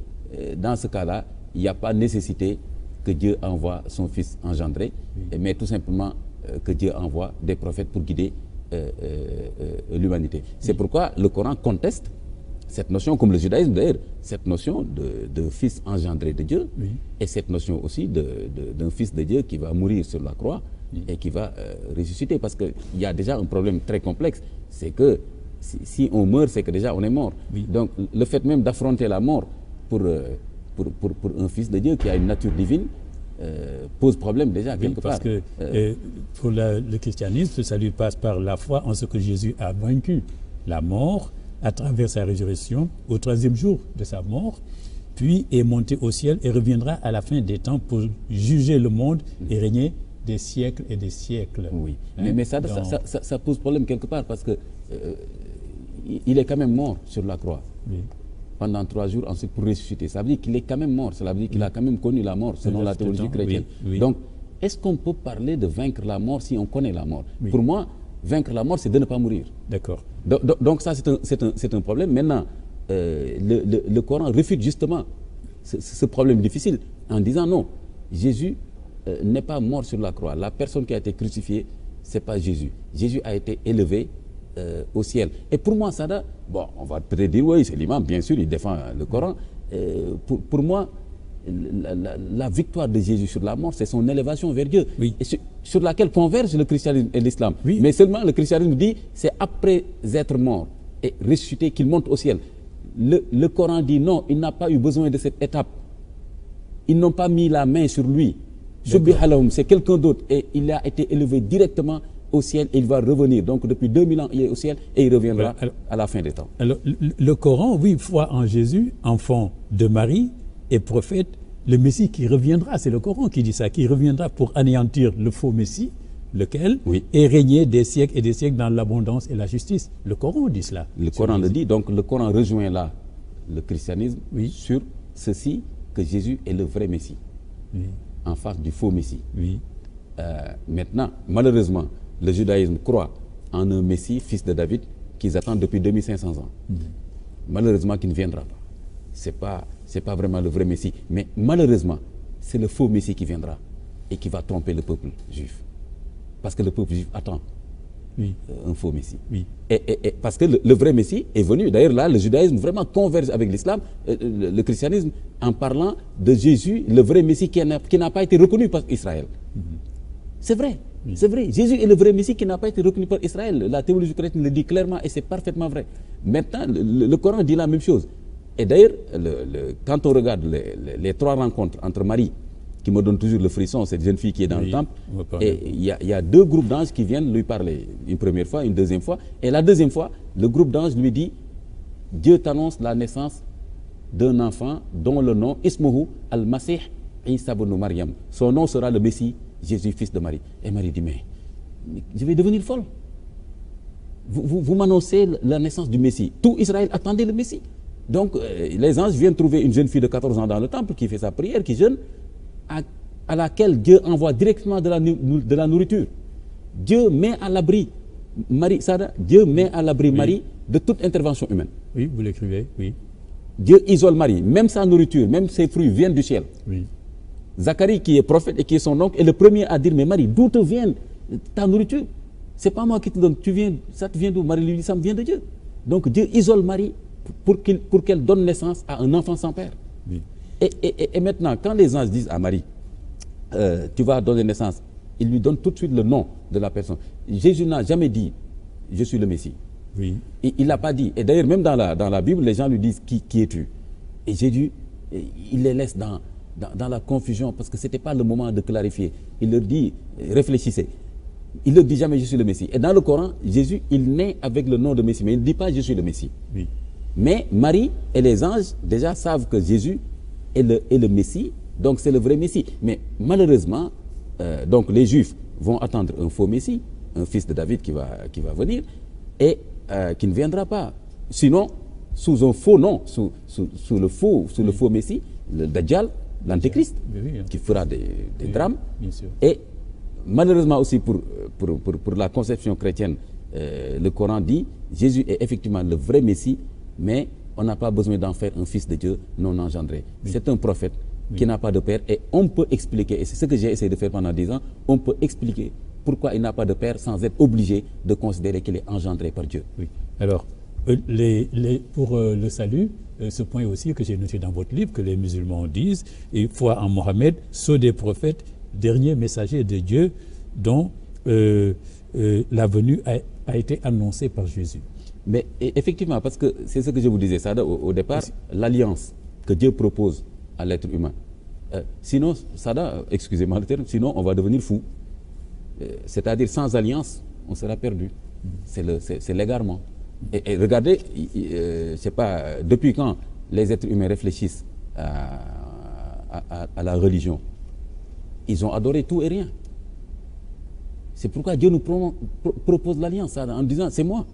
dans ce cas-là, il n'y a pas nécessité que Dieu envoie son Fils engendré, mais tout simplement que Dieu envoie des prophètes pour guider l'humanité. C'est pourquoi le Coran conteste cette notion, comme le judaïsme d'ailleurs, cette notion de Fils engendré de Dieu, et cette notion aussi d'un Fils de Dieu qui va mourir sur la croix et qui va ressusciter, parce qu'il y a déjà un problème très complexe, c'est que si on meurt, c'est que déjà on est mort. Donc le fait même d'affronter la mort pour un Fils de Dieu qui a une nature divine pose problème déjà quelque part. Parce que pour le christianisme, le salut passe par la foi en ce que Jésus a vaincu la mort à travers sa résurrection au 3e jour de sa mort, puis est monté au ciel et reviendra à la fin des temps pour juger le monde et régner des siècles et des siècles. Oui, mais ça pose problème quelque part, parce que il est quand même mort sur la croix pendant 3 jours, ensuite pour ressusciter. Ça veut dire qu'il est quand même mort, ça veut dire qu'il a quand même connu la mort selon la théologie chrétienne. Donc, est-ce qu'on peut parler de vaincre la mort si on connaît la mort? Pour moi, vaincre la mort, c'est de ne pas mourir. D'accord. Donc ça, c'est un problème. Maintenant, le Coran réfute justement ce problème difficile en disant non, Jésus n'est pas mort sur la croix. La personne qui a été crucifiée, ce n'est pas Jésus. Jésus a été élevé au ciel. Et pour moi, Sada, bon, on va peut-être dire, oui, c'est l'imam, bien sûr, il défend le Coran. Pour moi, la victoire de Jésus sur la mort, c'est son élévation vers Dieu, et sur laquelle convergent le christianisme et l'islam. Mais seulement le christianisme dit, c'est après être mort et ressuscité qu'il monte au ciel. Le Coran dit non, il n'a pas eu besoin de cette étape. Ils n'ont pas mis la main sur lui. C'est quelqu'un d'autre, et il a été élevé directement au ciel, et il va revenir. Donc depuis 2000 ans, il est au ciel, et il reviendra à la fin des temps. Alors le Coran, oui, foi en Jésus, enfant de Marie et prophète, le Messie qui reviendra, c'est le Coran qui dit ça, qui reviendra pour anéantir le faux Messie, lequel est régné des siècles et des siècles dans l'abondance et la justice. Le Coran dit cela. Le Coran le dit, donc le Coran rejoint là le christianisme sur ceci, que Jésus est le vrai Messie, en face du faux Messie. Maintenant, malheureusement, le judaïsme croit en un Messie, fils de David, qu'ils attendent depuis 2500 ans. Malheureusement, qui ne viendra pas. C'est pas vraiment le vrai Messie. Mais malheureusement, c'est le faux Messie qui viendra et qui va tromper le peuple juif. Parce que le peuple juif attend un faux Messie. Et parce que le vrai Messie est venu. D'ailleurs, là, le judaïsme vraiment converge avec l'islam, le christianisme, en parlant de Jésus, le vrai Messie qui n'a pas été reconnu par Israël. C'est vrai. C'est vrai. Jésus est le vrai Messie qui n'a pas été reconnu par Israël. La théologie chrétienne le dit clairement, et c'est parfaitement vrai. Maintenant, le Coran dit la même chose. Et d'ailleurs, quand on regarde les 3 rencontres entre Marie, qui me donne toujours le frisson, cette jeune fille qui est dans le temple, et il y a 2 groupes d'anges qui viennent lui parler, une première fois, une deuxième fois, et la deuxième fois, le groupe d'anges lui dit, Dieu t'annonce la naissance d'un enfant dont le nom, Ismuhu al-Masih Isa ibn Maryam. Son nom sera le Messie, Jésus, fils de Marie. Et Marie dit, mais je vais devenir folle. Vous m'annoncez la naissance du Messie. Tout Israël attendait le Messie. Donc, les anges viennent trouver une jeune fille de 14 ans dans le temple qui fait sa prière, qui jeûne, à laquelle Dieu envoie directement de la nourriture. Dieu met à l'abri Marie, Dieu met à l'abri Marie de toute intervention humaine. Oui, vous l'écrivez, oui. Dieu isole Marie, même sa nourriture, même ses fruits viennent du ciel. Zacharie, qui est prophète et qui est son oncle, est le premier à dire, mais Marie, d'où te vient ta nourriture? C'est pas moi qui te donne, ça te vient d'où? Marie lui dit, ça me vient de Dieu. Donc Dieu isole Marie pour qu'elle donne naissance à un enfant sans père. Et maintenant, quand les anges disent à Marie, tu vas donner naissance, ils lui donnent tout de suite le nom de la personne. Jésus n'a jamais dit, je suis le Messie. Il ne l'a pas dit. Et d'ailleurs, même dans la Bible, les gens lui disent, qui es-tu? Et Jésus il les laisse dans la confusion parce que ce n'était pas le moment de clarifier. Il leur dit, réfléchissez. Il ne leur dit jamais je suis le Messie. Et dans le Coran, Jésus, il naît avec le nom de Messie, mais il ne dit pas je suis le Messie. Oui. Mais Marie et les anges déjà savent que Jésus est le Messie, donc c'est le vrai Messie. Mais malheureusement, donc les Juifs vont attendre un faux Messie, un fils de David qui va venir et qui ne viendra pas. Sinon, sous un faux nom, sous le faux Messie, le Dajjal, l'Antéchrist, qui fera des drames. Bien sûr. Et malheureusement aussi pour la conception chrétienne, le Coran dit Jésus est effectivement le vrai Messie, mais on n'a pas besoin d'en faire un fils de Dieu non engendré. Oui. C'est un prophète qui n'a pas de père et on peut expliquer, et c'est ce que j'ai essayé de faire pendant 10 ans, on peut expliquer pourquoi il n'a pas de père sans être obligé de considérer qu'il est engendré par Dieu. Oui. Alors, pour le salut, ce point aussi que j'ai noté dans votre livre, que les musulmans disent, et foi en Mohammed, sceau des prophètes, dernier messager de Dieu dont la venue a été annoncée par Jésus. Mais effectivement, parce que c'est ce que je vous disais, ça au départ, l'alliance que Dieu propose à l'être humain. Sinon, Sada, excusez-moi le terme, sinon on va devenir fou. C'est-à-dire sans alliance, on sera perdu. C'est l'égarement. Et regardez, je ne sais pas, depuis quand les êtres humains réfléchissent à la religion, ils ont adoré tout et rien. C'est pourquoi Dieu nous propose l'alliance en disant, c'est moi.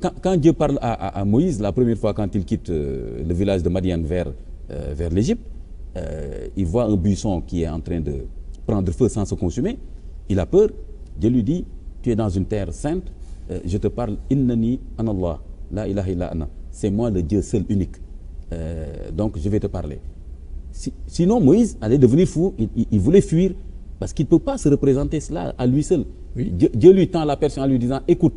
Quand Dieu parle à Moïse, la première fois quand il quitte le village de Madian vers l'Égypte, il voit un buisson qui est en train de prendre feu sans se consumer. Il a peur. Dieu lui dit, tu es dans une terre sainte, je te parle, innani anallah, la ilaha illa ana. C'est moi le Dieu seul, unique. Donc je vais te parler. Sinon Moïse allait devenir fou, il voulait fuir, parce qu'il ne peut pas se représenter cela à lui seul. Oui. Dieu lui tend la personne en lui disant, écoute,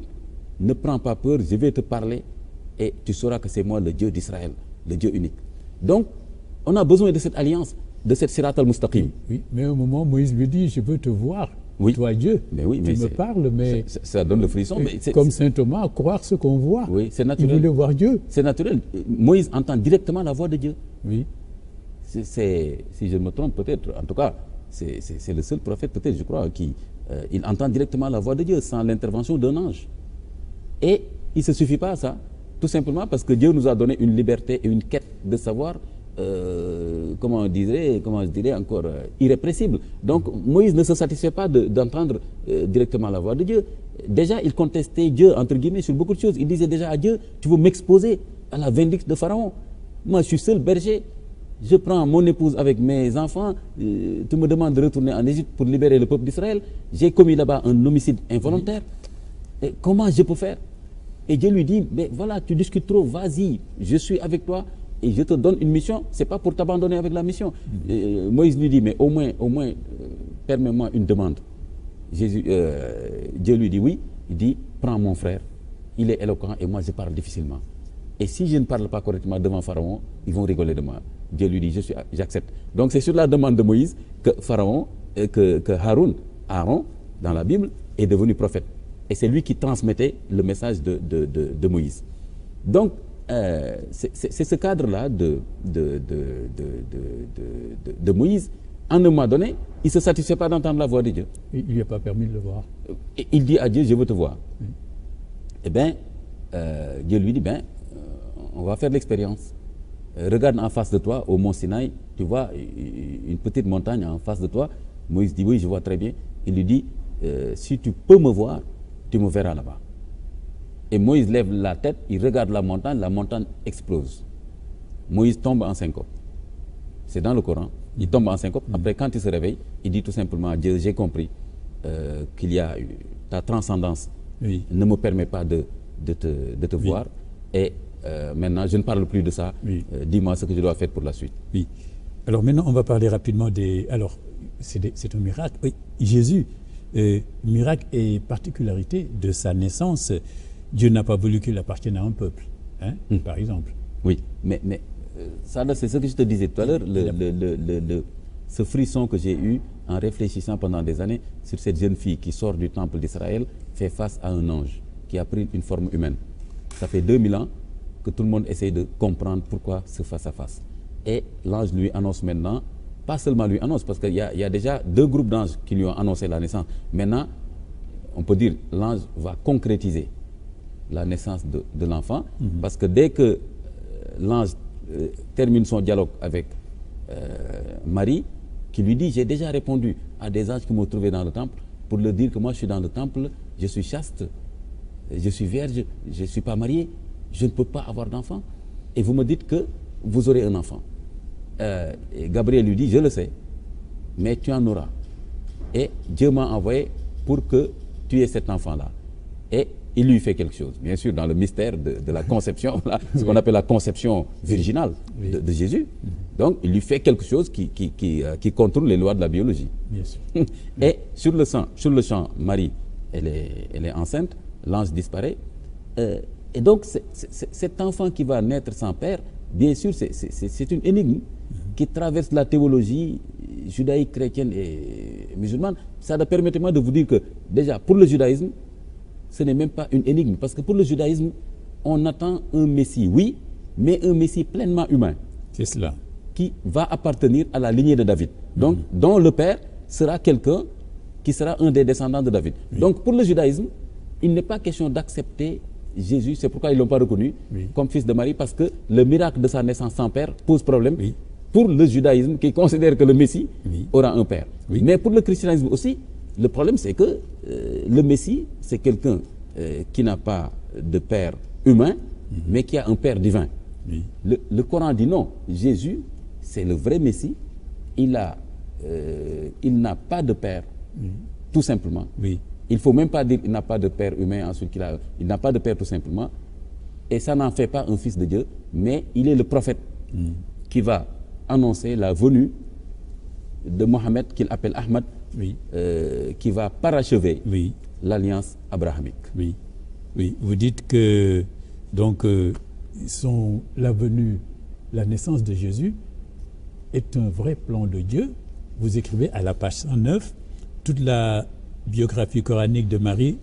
ne prends pas peur, je vais te parler et tu sauras que c'est moi le Dieu d'Israël, le Dieu unique. Donc, on a besoin de cette alliance, de cette sirat al-mustaqim. Oui, mais à un moment, Moïse lui dit, je veux te voir, oui. toi Dieu. Mais oui, tu me parles, mais... Ça donne le frisson. Mais comme saint Thomas, croire ce qu'on voit. Oui, c'est naturel. Il voulait voir Dieu. C'est naturel. Moïse entend directement la voix de Dieu. Oui. Si je me trompe peut-être, en tout cas, c'est le seul prophète peut-être, je crois, qui il entend directement la voix de Dieu sans l'intervention d'un ange. Et il ne se suffit pas à ça, tout simplement parce que Dieu nous a donné une liberté et une quête de savoir, comment je dirais encore, irrépressible. Donc Moïse ne se satisfait pas d'entendre directement la voix de Dieu. Déjà, il contestait Dieu, entre guillemets, sur beaucoup de choses. Il disait déjà à Dieu, tu veux m'exposer à la vindicte de Pharaon. Moi, je suis seul berger. Je prends mon épouse avec mes enfants. Tu me demandes de retourner en Égypte pour libérer le peuple d'Israël. J'ai commis là-bas un homicide involontaire. Et comment je peux faire? Et Dieu lui dit, mais voilà, tu discutes trop, vas-y, je suis avec toi et je te donne une mission, c'est pas pour t'abandonner avec la mission. Moïse lui dit, mais au moins, permets-moi une demande. Dieu lui dit oui, il dit, prends mon frère, il est éloquent et moi je parle difficilement. Et si je ne parle pas correctement devant Pharaon, ils vont rigoler de moi. Dieu lui dit, j'accepte. Donc c'est sur la demande de Moïse que Pharaon, que Aaron, dans la Bible, est devenu prophète. Et c'est lui qui transmettait le message de Moïse. Donc, c'est ce cadre-là de Moïse. En un moment donné, il ne se satisfait pas d'entendre la voix de Dieu. Il ne lui a pas permis de le voir. Et il dit à Dieu, je veux te voir. Oui. Eh bien, Dieu lui dit, on va faire l'expérience. Regarde en face de toi, au mont Sinaï, tu vois une petite montagne en face de toi. Moïse dit, oui, je vois très bien. Il lui dit, si tu peux me voir, tu me verras là-bas. Et Moïse lève la tête, il regarde la montagne explose. Moïse tombe en syncope. C'est dans le Coran. Il tombe en syncope. Après, quand il se réveille, il dit tout simplement, Dieu, j'ai compris qu'il y a ta transcendance ne me permet pas de te voir. Et maintenant, je ne parle plus de ça. Dis-moi ce que je dois faire pour la suite. Oui. Alors maintenant, on va parler rapidement des... Alors, c'est un miracle. Oui, Jésus... miracle et particularité de sa naissance, Dieu n'a pas voulu qu'il appartienne à un peuple, par exemple. Oui, mais ça, c'est ce que je te disais tout à l'heure, ce frisson que j'ai eu en réfléchissant pendant des années sur cette jeune fille qui sort du temple d'Israël, fait face à un ange qui a pris une forme humaine. Ça fait 2000 ans que tout le monde essaie de comprendre pourquoi ce face-à-face. Et l'ange lui annonce maintenant, pas seulement lui annonce, parce qu'il y a déjà 2 groupes d'anges qui lui ont annoncé la naissance. Maintenant, on peut dire l'ange va concrétiser la naissance de l'enfant, parce que dès que l'ange termine son dialogue avec Marie, qui lui dit: j'ai déjà répondu à des anges qui m'ont trouvé dans le temple pour leur dire que moi je suis dans le temple, je suis chaste, je suis vierge, je ne suis pas mariée, je ne peux pas avoir d'enfant, et vous me dites que vous aurez un enfant. Et Gabriel lui dit: je le sais, mais tu en auras, et Dieu m'a envoyé pour que tu aies cet enfant-là. Et il lui fait quelque chose, bien sûr, dans le mystère de la conception, là, ce qu'on appelle la conception virginale de Jésus. Donc, il lui fait quelque chose qui contourne les lois de la biologie. Bien sûr. Et sur le champ, Marie, elle est enceinte, l'ange disparaît. Et donc, cet enfant qui va naître sans père, bien sûr, c'est une énigme qui traverse la théologie judaïque, chrétienne et musulmane. Ça permettez-moi de vous dire que, déjà, pour le judaïsme, ce n'est même pas une énigme, parce que pour le judaïsme, on attend un Messie, oui, mais un Messie pleinement humain. C'est cela. Qui va appartenir à la lignée de David. Donc, dont le père sera quelqu'un qui sera un des descendants de David. Donc, pour le judaïsme, il n'est pas question d'accepter Jésus, c'est pourquoi ils ne l'ont pas reconnu comme fils de Marie, parce que le miracle de sa naissance sans père pose problème pour le judaïsme qui considère que le Messie aura un père. Mais pour le christianisme aussi, le problème c'est que le Messie, c'est quelqu'un qui n'a pas de père humain, mais qui a un père divin. Le Coran dit non, Jésus, c'est le vrai Messie, il n'a pas de père, tout simplement. Il ne faut même pas dire qu'il n'a pas de père humain, ensuite il n'a pas de père tout simplement, et ça n'en fait pas un fils de Dieu, mais il est le prophète qui va annoncer la venue de Mohammed, qu'il appelle Ahmad, qui va parachever l'alliance abrahamique. Vous dites que donc la naissance de Jésus est un vrai plan de Dieu. Vous écrivez à la page 109, toute la biographie coranique de Marie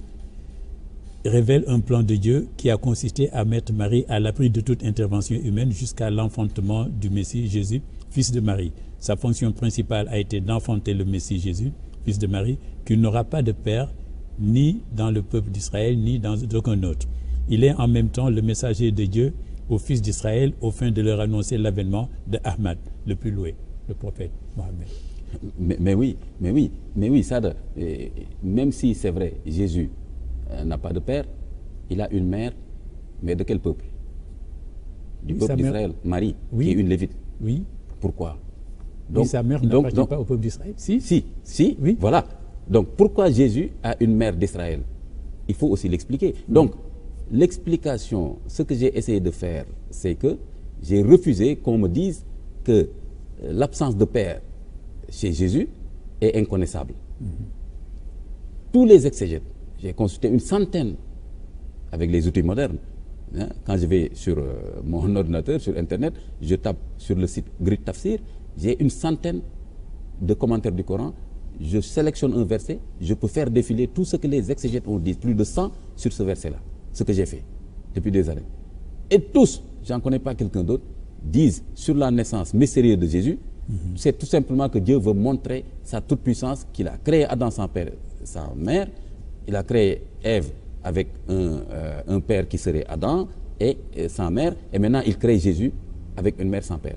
révèle un plan de Dieu qui a consisté à mettre Marie à l'abri de toute intervention humaine jusqu'à l'enfantement du Messie Jésus, fils de Marie. Sa fonction principale a été d'enfanter le Messie Jésus, fils de Marie, qui n'aura pas de père ni dans le peuple d'Israël, ni dans aucun autre. Il est en même temps le messager de Dieu aux fils d'Israël, au fin de leur annoncer l'avènement de Ahmad, le plus loué, le prophète Mohammed. Mais oui, ça, même si c'est vrai, Jésus n'a pas de père, il a une mère, mais de quel peuple? Du peuple d'Israël, Marie, qui est une lévite. Pourquoi? Donc, sa mère n'appartient pas au peuple d'Israël? Si, voilà. Donc, pourquoi Jésus a une mère d'Israël? Il faut aussi l'expliquer. Donc, l'explication, ce que j'ai essayé de faire, c'est que j'ai refusé qu'on me dise que l'absence de père chez Jésus est inconnaissable. Tous les exégètes, j'ai consulté une centaine avec les outils modernes. Quand je vais sur mon ordinateur, sur Internet, je tape sur le site Grid Tafsir, j'ai une centaine de commentaires du Coran, je sélectionne un verset, je peux faire défiler tout ce que les exégètes ont dit, plus de 100 sur ce verset-là, ce que j'ai fait depuis des années. Et tous, j'en connais pas quelqu'un d'autre, disent sur la naissance mystérieuse de Jésus, c'est tout simplement que Dieu veut montrer sa toute-puissance, qu'il a créé Adam sans père, sa mère, il a créé Ève avec un père qui serait Adam et sa mère, et maintenant il crée Jésus avec une mère sans père.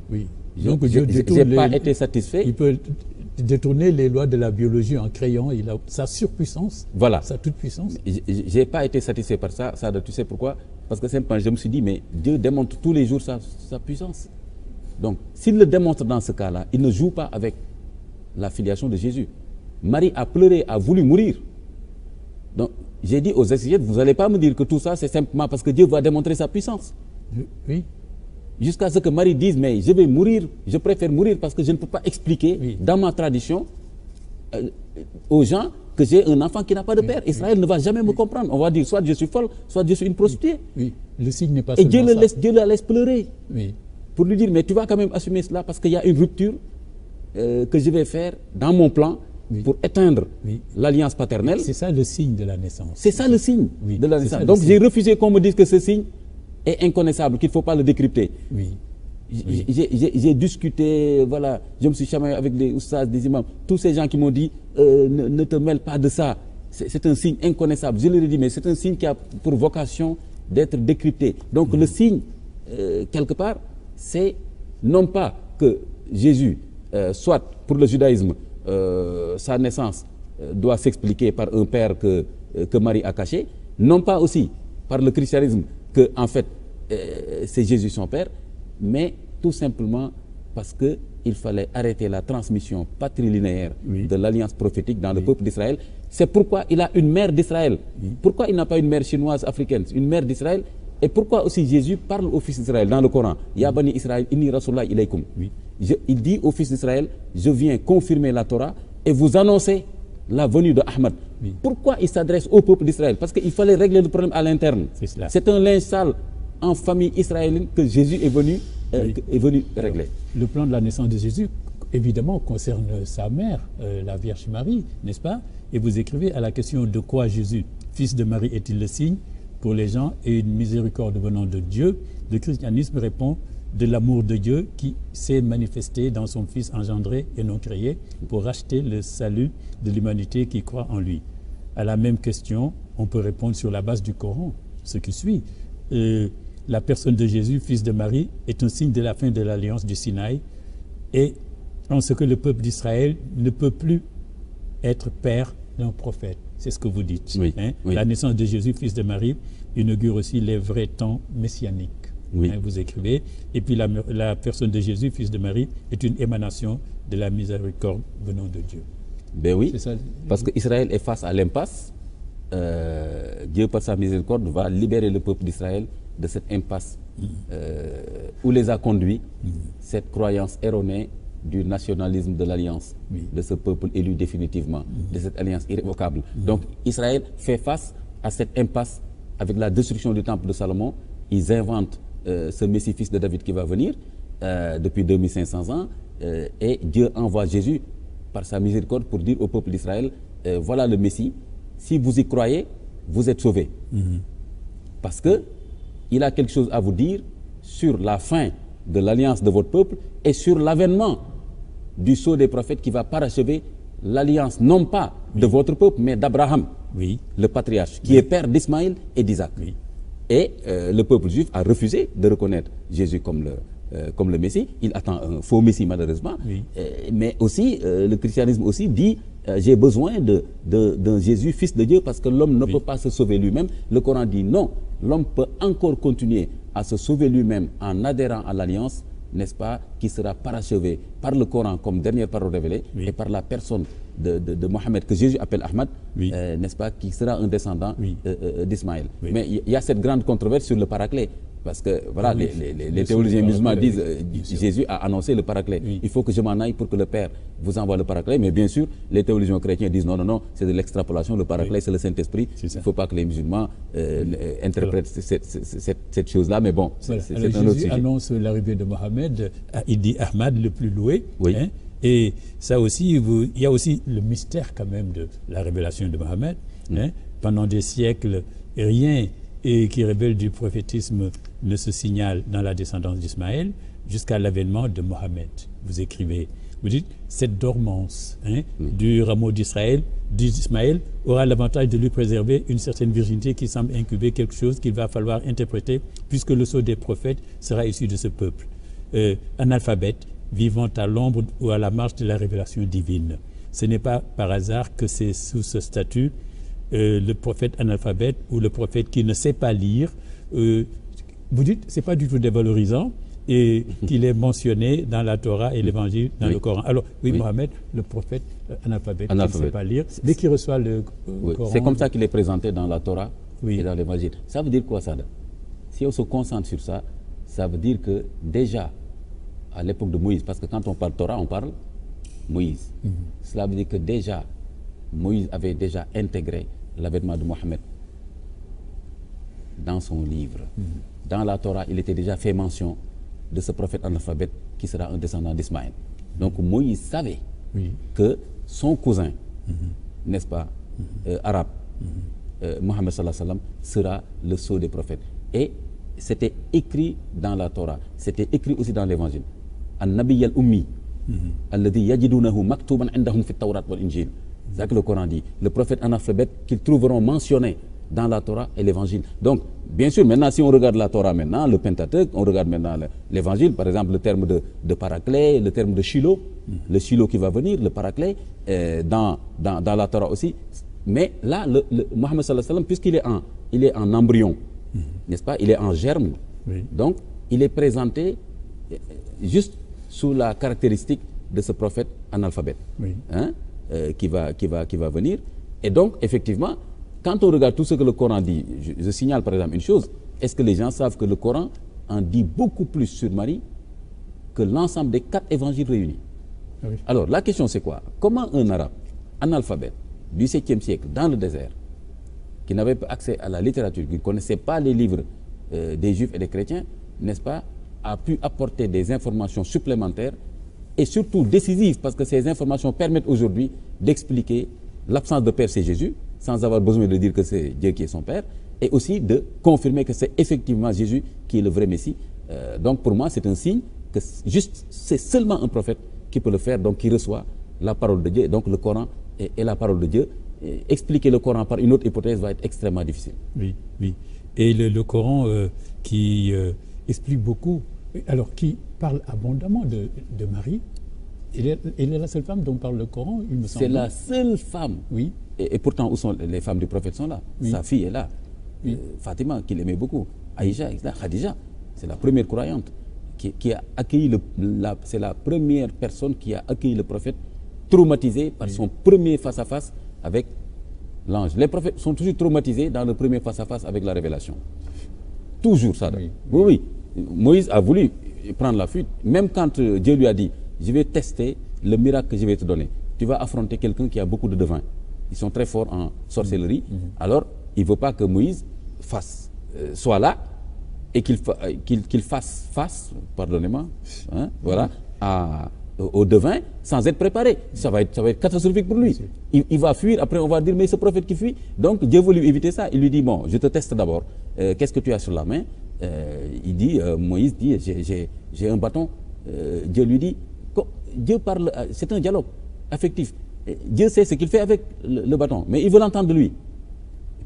Donc je n'ai pas été satisfait. Il peut détourner les lois de la biologie en créant sa surpuissance, sa toute-puissance. Je n'ai pas été satisfait par ça, tu sais pourquoi? Parce que simplement je me suis dit, mais Dieu démontre tous les jours sa puissance. Donc, s'il le démontre dans ce cas-là, il ne joue pas avec la filiation de Jésus. Marie a pleuré, a voulu mourir. Donc, j'ai dit aux exégètes, vous n'allez pas me dire que tout ça, c'est simplement parce que Dieu va démontrer sa puissance. Jusqu'à ce que Marie dise, mais je vais mourir, je préfère mourir parce que je ne peux pas expliquer dans ma tradition aux gens que j'ai un enfant qui n'a pas de père. Israël ne va jamais me comprendre. On va dire, soit je suis folle, soit je suis une prostituée. Le signe n'est pas et Dieu seulement ça. Dieu la laisse pleurer. Pour lui dire, mais tu vas quand même assumer cela parce qu'il y a une rupture que je vais faire dans mon plan pour éteindre l'alliance paternelle. C'est ça le signe de la naissance. C'est ça le signe de la naissance. Donc j'ai refusé qu'on me dise que ce signe est inconnaissable, qu'il ne faut pas le décrypter. J'ai discuté, voilà, je me suis chamaillé avec des oustas, des imams, tous ces gens qui m'ont dit ne te mêle pas de ça. C'est un signe inconnaissable. Je leur ai dit, mais c'est un signe qui a pour vocation d'être décrypté. Donc le signe, quelque part, c'est non pas que Jésus, soit pour le judaïsme, sa naissance doit s'expliquer par un père que Marie a caché, non pas aussi par le christianisme que, en fait, c'est Jésus son père, mais tout simplement parce qu'il fallait arrêter la transmission patrilinéaire de l'alliance prophétique dans le peuple d'Israël. C'est pourquoi il a une mère d'Israël. Pourquoi il n'a pas une mère chinoise africaine, une mère d'Israël? Et pourquoi aussi Jésus parle au fils d'Israël dans le Coran? Ya bani Israël, inni rasulullah ilaykum. Il dit au fils d'Israël, je viens confirmer la Torah et vous annoncer la venue de Ahmad. Pourquoi il s'adresse au peuple d'Israël? Parce qu'il fallait régler le problème à l'interne. C'est un linge sale en famille israélienne que Jésus est venu régler. Le plan de la naissance de Jésus, évidemment, concerne sa mère, la Vierge Marie, n'est-ce pas? Et vous écrivez à la question de quoi Jésus, fils de Marie, est-il le signe pour les gens et une miséricorde venant de Dieu? Le christianisme répond de l'amour de Dieu qui s'est manifesté dans son Fils engendré et non créé pour racheter le salut de l'humanité qui croit en lui. À la même question, on peut répondre sur la base du Coran, ce qui suit. La personne de Jésus, fils de Marie, est un signe de la fin de l'alliance du Sinaï et en ce que le peuple d'Israël ne peut plus être père d'un prophète. C'est ce que vous dites. La naissance de Jésus, fils de Marie, inaugure aussi les vrais temps messianiques. Vous écrivez. Et puis la personne de Jésus, fils de Marie, est une émanation de la miséricorde venant de Dieu. Ben oui, parce qu'Israël est face à l'impasse. Dieu, par sa miséricorde, va libérer le peuple d'Israël de cette impasse où les a conduits cette croyance erronée du nationalisme de l'alliance, de ce peuple élu définitivement, de cette alliance irrévocable. Donc Israël fait face à cette impasse avec la destruction du temple de Salomon. Ils inventent ce Messie fils de David qui va venir depuis 2500 ans et Dieu envoie Jésus par sa miséricorde pour dire au peuple d'Israël, voilà le Messie, si vous y croyez, vous êtes sauvés. Parce que il a quelque chose à vous dire sur la fin de l'alliance de votre peuple et sur l'avènement du sceau des prophètes qui va parachever l'alliance non pas de votre peuple mais d'Abraham, le patriarche, qui est père d'Ismaïl et d'Isaac. Et le peuple juif a refusé de reconnaître Jésus comme le Messie. Il attend un faux Messie malheureusement. Mais aussi, le christianisme aussi dit j'ai besoin d'un Jésus, fils de Dieu, parce que l'homme ne peut pas se sauver lui-même. Le Coran dit non, l'homme peut encore continuer à se sauver lui-même en adhérant à l'alliance, n'est-ce pas, qui sera parachevé par le Coran comme dernière parole révélée et par la personne de Mohammed, que Jésus appelle Ahmad, n'est-ce pas, qui sera un descendant d'Ismaël. Mais il y a cette grande controverse sur le paraclet. Parce que voilà, les théologiens musulmans disent Jésus a annoncé le paraclet. Il faut que je m'en aille pour que le Père vous envoie le paraclet. Mais bien sûr, les théologiens chrétiens disent non, non, non, c'est de l'extrapolation. Le paraclet, c'est le Saint-Esprit. Il ne faut pas que les musulmans interprètent cette chose-là. Mais bon, c'est un autre sujet. Jésus annonce l'arrivée de Mohammed. Il dit Ahmad le plus loué. Et ça aussi, il y a aussi le mystère quand même de la révélation de Mohammed. Pendant des siècles, rien qui révèle du prophétisme ne se signale dans la descendance d'Ismaël jusqu'à l'avènement de Mohammed. Vous écrivez, vous dites, cette dormance du rameau d'Israël, d'Ismaël, aura l'avantage de lui préserver une certaine virginité qui semble incuber quelque chose qu'il va falloir interpréter puisque le sceau des prophètes sera issu de ce peuple. Analphabète, vivant à l'ombre ou à la marge de la révélation divine. Ce n'est pas par hasard que c'est sous ce statut le prophète analphabète ou le prophète qui ne sait pas lire, vous dites, c'est pas du tout dévalorisant et qu'il est mentionné dans la Torah et l'Évangile, dans le Coran. Alors, Mohammed, le prophète analphabète, qui ne sait pas lire, dès qu'il reçoit le Coran... C'est comme ça qu'il est présenté dans la Torah et dans l'Évangile. Ça veut dire quoi, ça? Si on se concentre sur ça, ça veut dire que déjà, à l'époque de Moïse, parce que quand on parle Torah, on parle Moïse. Cela veut dire que déjà, Moïse avait déjà intégré l'avènement de Mohammed dans son livre. Dans la Torah, il était déjà fait mention de ce prophète analphabète qui sera un descendant d'Ismaël. Donc Moïse savait que son cousin, n'est-ce pas, arabe, Mohammed sallallahu alayhi wa sallam, sera le sceau des prophètes. Et c'était écrit dans la Torah, c'était écrit aussi dans l'Évangile. An-Nabiy al-Ummi, alladhi yajidunahu maktuban indahum fi at-Tawrat wal-Injil. C'est ça que le Coran dit. Le prophète analphabète qu'ils trouveront mentionné dans la Torah et l'Évangile. Donc, bien sûr, maintenant, si on regarde la Torah maintenant, le Pentateuque, on regarde maintenant l'Évangile, par exemple, le terme de paraclet, le terme de Shiloh, le Shiloh qui va venir, le paraclet, dans la Torah aussi. Mais là, Mohammed sallallahu alayhi wa sallam, puisqu'il est en embryon, n'est-ce pas? Il est en germe. Oui. Donc, il est présenté juste sous la caractéristique de ce prophète analphabète, Oui. hein, qui va venir. Et donc, effectivement, quand on regarde tout ce que le Coran dit, je signale par exemple une chose, est-ce que les gens savent que le Coran en dit beaucoup plus sur Marie que l'ensemble des 4 évangiles réunis? Oui. Alors, la question c'est quoi? Comment un arabe analphabète du 7e siècle, dans le désert, qui n'avait pas accès à la littérature, qui ne connaissait pas les livres des juifs et des chrétiens, n'est-ce pas, a pu apporter des informations supplémentaires et surtout décisives, parce que ces informations permettent aujourd'hui d'expliquer l'absence de Père, c'est Jésus, sans avoir besoin de dire que c'est Dieu qui est son Père, et aussi de confirmer que c'est effectivement Jésus qui est le vrai Messie. Donc pour moi, c'est un signe que c'est seulement un prophète qui peut le faire, donc qui reçoit la parole de Dieu. Donc le Coran est la parole de Dieu. Expliquer le Coran par une autre hypothèse va être extrêmement difficile. Oui, oui. Et le Coran qui explique beaucoup, alors qui parle abondamment de Marie. Elle est la seule femme dont parle le Coran, il me semble. C'est la seule femme. Oui. Et pourtant, où sont les femmes du prophète sont là. Oui. Sa fille est là. Oui. Fatima, qu'il aimait beaucoup. Aïcha, Khadija, c'est la première croyante qui a accueilli c'est la première personne qui a accueilli le prophète traumatisé par son premier face-à-face avec l'ange. Les prophètes sont toujours traumatisés dans le premier face-à-face avec la révélation. Toujours ça. Oui, oui. Moïse a voulu prendre la fuite, même quand Dieu lui a dit, je vais tester le miracle que je vais te donner. Tu vas affronter quelqu'un qui a beaucoup de devins. Ils sont très forts en sorcellerie. Alors, il ne veut pas que Moïse soit là et qu'il fasse face, pardonnez-moi, hein, voilà, au devin sans être préparé. Ça va être catastrophique pour lui. Il va fuir, après on va dire, mais ce prophète qui fuit. Donc Dieu veut lui éviter ça. Il lui dit, bon, je te teste d'abord. Qu'est-ce que tu as sur la main? Il dit, Moïse dit, j'ai un bâton. Dieu lui dit, Dieu parle, c'est un dialogue affectif. Dieu sait ce qu'il fait avec le bâton, mais il veut l'entendre de lui.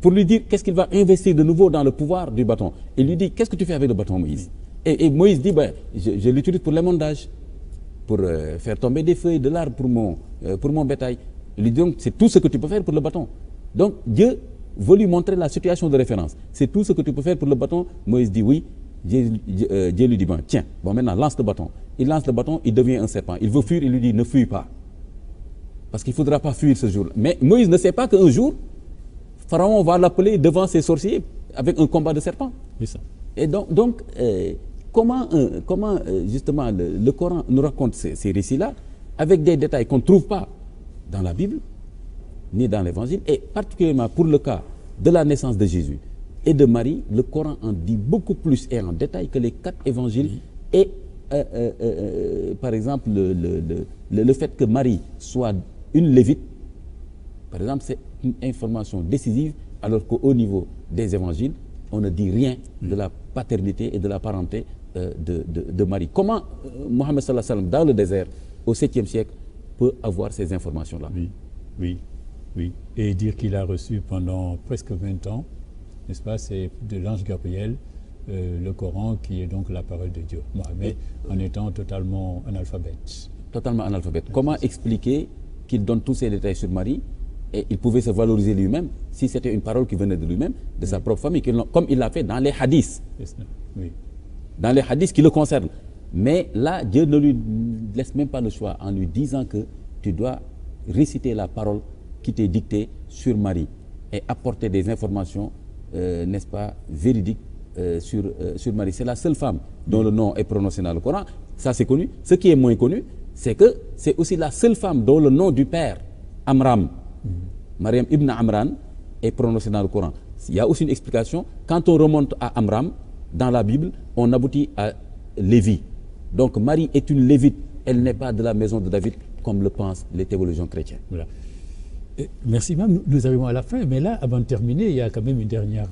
Pour lui dire qu'est-ce qu'il va investir de nouveau dans le pouvoir du bâton. Il lui dit, qu'est-ce que tu fais avec le bâton, Moïse? Et Moïse dit, ben, je l'utilise pour l'émondage, pour faire tomber des feuilles, de l'arbre pour mon bétail. Il lui dit donc, c'est tout ce que tu peux faire pour le bâton. Donc Dieu veut lui montrer la situation de référence. C'est tout ce que tu peux faire pour le bâton. Moïse dit oui. Dieu lui dit, bon, tiens, bon, maintenant lance le bâton. Il lance le bâton, il devient un serpent. Il veut fuir, il lui dit, ne fuis pas. Parce qu'il ne faudra pas fuir ce jour-là. Mais Moïse ne sait pas qu'un jour, Pharaon va l'appeler devant ses sorciers avec un combat de serpents. C'est ça. Et donc comment justement le Coran nous raconte ces récits-là avec des détails qu'on ne trouve pas dans la Bible, ni dans l'Évangile, et particulièrement pour le cas de la naissance de Jésus et de Marie, le Coran en dit beaucoup plus et en détail que les 4 évangiles. Et par exemple, le fait que Marie soit une lévite, par exemple, c'est une information décisive, alors qu'au niveau des évangiles, on ne dit rien de la paternité et de la parenté de Marie. Comment Mohammed sallallahu alayhi wa sallam, dans le désert, au 7e siècle, peut avoir ces informations-là? Oui. Et dire qu'il a reçu pendant presque 20 ans, n'est-ce pas, c'est de l'ange Gabriel, le Coran qui est donc la parole de Dieu. Mohammed en étant totalement analphabète. Totalement analphabète. Comment expliquer qu'il donne tous ces détails sur Marie et il pouvait se valoriser lui-même si c'était une parole qui venait de lui-même, de sa propre famille, comme il l'a fait dans les hadiths. Oui. Dans les hadiths qui le concernent. Mais là, Dieu ne lui laisse même pas le choix en lui disant que tu dois réciter la parole qui t'est dictée sur Marie et apporter des informations, n'est-ce pas, véridiques sur Marie. C'est la seule femme dont le nom est prononcé dans le Coran. Ça, c'est connu. Ce qui est moins connu, c'est que c'est aussi la seule femme dont le nom du père, Amram, Mariam ibn Amran, est prononcé dans le Coran. Il y a aussi une explication. Quand on remonte à Amram, dans la Bible, on aboutit à Lévi. Donc Marie est une lévite. Elle n'est pas de la maison de David, comme le pensent les théologiens chrétiens. Voilà. Merci, même. Nous arrivons à la fin, mais là, avant de terminer, il y a quand même une dernière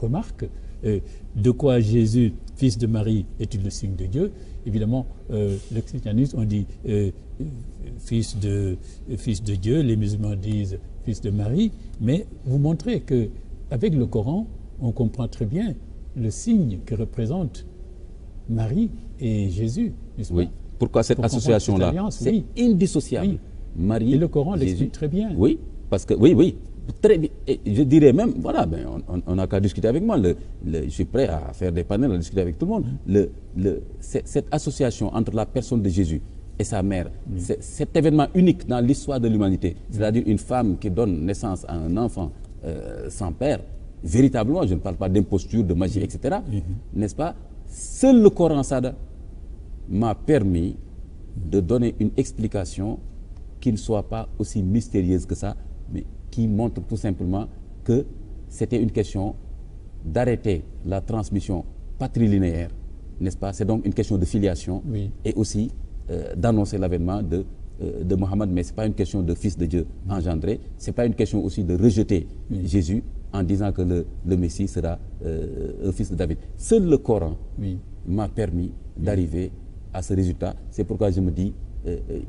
remarque. De quoi Jésus, fils de Marie, est-il le signe de Dieu? Évidemment, le christianisme, on dit fils de Dieu, les musulmans disent fils de Marie, mais vous montrez qu'avec le Coran, on comprend très bien le signe que représentent Marie et Jésus, n'est-ce pas? Oui. Pourquoi cette association-là? C'est indissociable. Oui. Marie, et le Coran l'explique très bien. Oui, parce que, oui, très bien. Et je dirais même, voilà, ben, on n'a qu'à discuter avec moi. Je suis prêt à faire des panels, à discuter avec tout le monde. Cette association entre la personne de Jésus et sa mère, cet événement unique dans l'histoire de l'humanité, c'est-à-dire une femme qui donne naissance à un enfant sans père, véritablement, je ne parle pas d'imposture, de magie, etc., n'est-ce pas? Seul le Coran Sada m'a permis de donner une explication qui ne soit pas aussi mystérieuse que ça, mais qui montre tout simplement que c'était une question d'arrêter la transmission patrilinéaire, n'est-ce pas? C'est donc une question de filiation, et aussi d'annoncer l'avènement de Mohammed, mais ce n'est pas une question de fils de Dieu engendré, ce n'est pas une question aussi de rejeter Jésus en disant que le Messie sera un fils de David. Seul le Coran m'a permis d'arriver à ce résultat. C'est pourquoi je me dis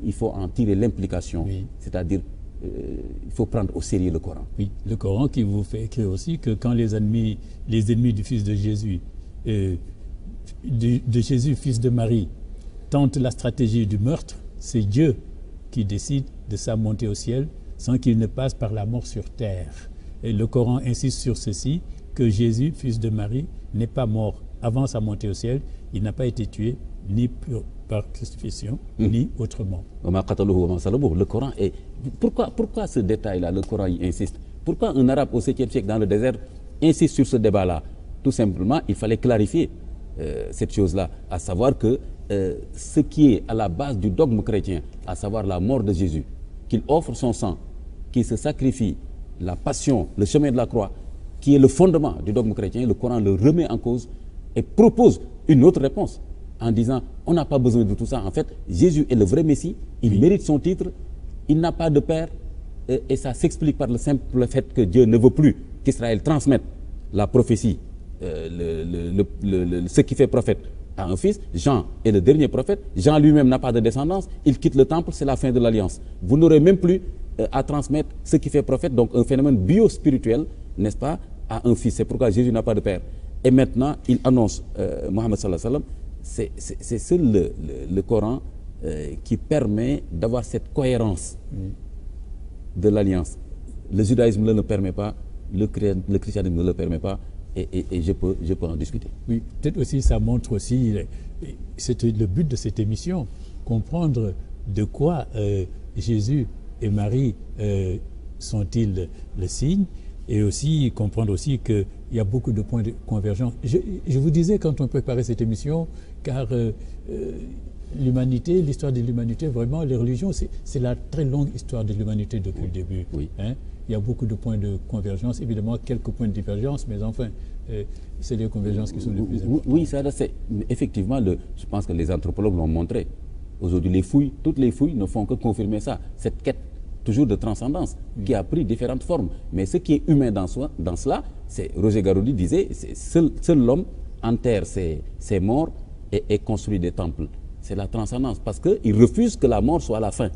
il faut en tirer l'implication, c'est-à-dire il faut prendre au sérieux le Coran. Oui, le Coran qui vous fait écrire aussi que quand les ennemis du fils de Jésus, de Jésus, fils de Marie, tentent la stratégie du meurtre, c'est Dieu qui décide de sa montée au ciel sans qu'il ne passe par la mort sur terre. Et le Coran insiste sur ceci, que Jésus, fils de Marie, n'est pas mort avant sa montée au ciel, il n'a pas été tué ni par crucifixion, ni autrement. Le Coran est... Pourquoi ce détail-là, le Coran y insiste? Pourquoi un arabe au 7e siècle dans le désert insiste sur ce débat-là? Tout simplement, il fallait clarifier cette chose-là, à savoir que ce qui est à la base du dogme chrétien, à savoir la mort de Jésus, qu'il offre son sang, qu'il se sacrifie, la passion, le chemin de la croix, qui est le fondement du dogme chrétien, le Coran le remet en cause et propose une autre réponse en disant on n'a pas besoin de tout ça. En fait, Jésus est le vrai Messie, il mérite son titre, il n'a pas de père, et ça s'explique par le simple fait que Dieu ne veut plus qu'Israël transmette la prophétie, ce qui fait prophète à un fils. Jean est le dernier prophète, Jean lui-même n'a pas de descendance, il quitte le temple, c'est la fin de l'alliance. Vous n'aurez même plus à transmettre ce qui fait prophète, donc un phénomène bio-spirituel, n'est-ce pas, à un fils. C'est pourquoi Jésus n'a pas de père. Et maintenant, il annonce Mohammed sallallahu alayhi wa sallam. C'est seul le Coran qui permet d'avoir cette cohérence de l'alliance. Le judaïsme ne le permet pas, le christianisme ne le permet pas, et je peux en discuter. Oui, peut-être aussi ça montre aussi, c'était le but de cette émission, comprendre de quoi Jésus et Marie sont-ils le signe, et aussi comprendre aussi qu'il y a beaucoup de points de convergence. Je vous disais quand on préparait cette émission, car l'humanité, l'histoire de l'humanité, vraiment, les religions, c'est la très longue histoire de l'humanité depuis le début. Hein? Il y a beaucoup de points de convergence, évidemment quelques points de divergence, mais enfin, c'est les convergences qui sont les plus importantes. Oui, ça, c'est effectivement, je pense que les anthropologues l'ont montré. Aujourd'hui, toutes les fouilles ne font que confirmer ça, cette quête toujours de transcendance, qui a pris différentes formes. Mais ce qui est humain dans cela, c'est, Roger Garaudy disait, seul l'homme enterre ses morts et construit des temples. C'est la transcendance, parce qu'il refuse que la mort soit la fin.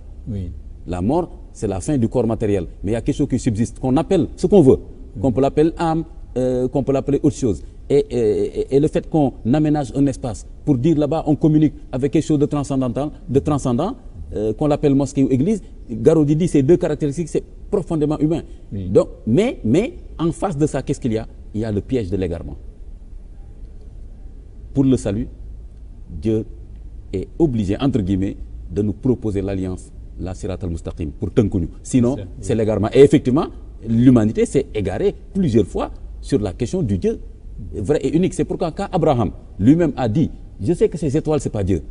La mort, c'est la fin du corps matériel. Mais il y a quelque chose qui subsiste, qu'on appelle ce qu'on veut, qu'on peut l'appeler âme, qu'on peut l'appeler autre chose. Et le fait qu'on aménage un espace pour dire là-bas, on communique avec quelque chose de transcendant, qu'on l'appelle mosquée ou église, Garaudy dit ces deux caractéristiques, c'est profondément humain. Donc, mais en face de ça, qu'est-ce qu'il y a? Il y a le piège de l'égarement. Pour le salut, Dieu est obligé, entre guillemets, de nous proposer l'alliance, la Sirat al-Mustaqim, pour Tenkunyu. Sinon, c'est l'égarement. Et effectivement, l'humanité s'est égarée plusieurs fois sur la question du Dieu vrai et unique. C'est pourquoi quand Abraham lui-même a dit, je sais que ces étoiles, ce n'est pas Dieu.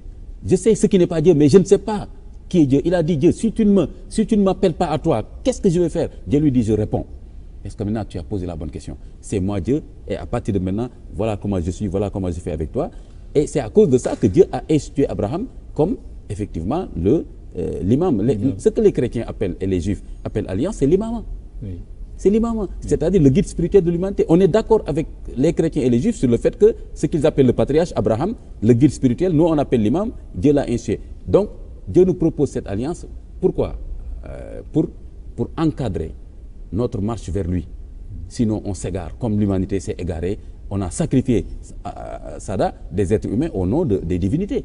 Je sais ce qui n'est pas Dieu, mais je ne sais pas qui est Dieu. Il a dit, Dieu, si tu ne m'appelles pas à toi, qu'est-ce que je vais faire? Dieu lui dit, je réponds. Est-ce que maintenant tu as posé la bonne question? C'est moi Dieu, et à partir de maintenant, voilà comment je suis, voilà comment je fais avec toi. Et c'est à cause de ça que Dieu a institué Abraham comme, effectivement, l'imam. Ce que les chrétiens appellent, et les juifs appellent alliance, c'est l'imam. c'est l'imam, c'est-à-dire le guide spirituel de l'humanité. On est d'accord avec les chrétiens et les juifs sur le fait que ce qu'ils appellent le patriarche Abraham, le guide spirituel, nous on appelle l'imam, Dieu l'a institué. Donc Dieu nous propose cette alliance. Pourquoi? Pour encadrer notre marche vers lui. Sinon on s'égare, comme l'humanité s'est égarée. On a sacrifié Sada, des êtres humains, au nom des divinités.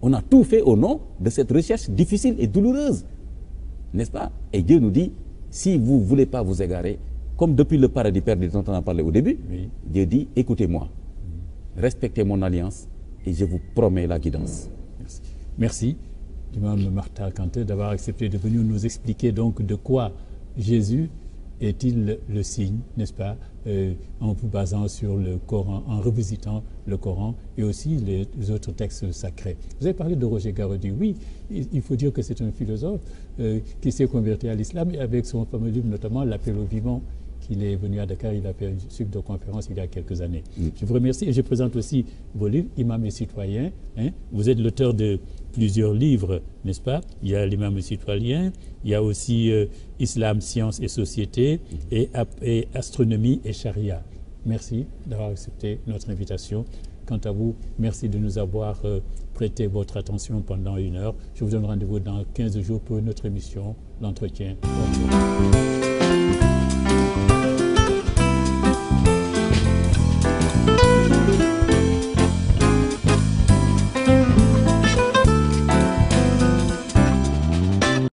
On a tout fait au nom de cette recherche difficile et douloureuse. N'est-ce pas? Et Dieu nous dit, si vous ne voulez pas vous égarer, comme depuis le paradis perdu dont on a parlé au début, oui. Dieu dit, écoutez-moi, respectez mon alliance et je vous promets la guidance. Merci. Merci, Imam Makhtar Kanté, d'avoir accepté de venir nous expliquer donc de quoi Jésus est-il le signe, n'est-ce pas, en vous basant sur le Coran, en revisitant le Coran et aussi les autres textes sacrés. Vous avez parlé de Roger Garaudy. Oui, il faut dire que c'est un philosophe qui s'est converti à l'islam et avec son fameux livre, notamment L'appel au vivant, qu'il est venu à Dakar, il a fait un cycle de conférence il y a quelques années. Je vous remercie et je présente aussi vos livres, Imam et citoyen. Hein. Vous êtes l'auteur de plusieurs livres, n'est-ce pas? Il y a l'Imam et citoyen, il y a aussi Islam, science et société et astronomie et charia. Merci d'avoir accepté notre invitation. Quant à vous, merci de nous avoir prêté votre attention pendant 1 heure. Je vous donne rendez-vous dans 15 jours pour une autre émission, l'entretien.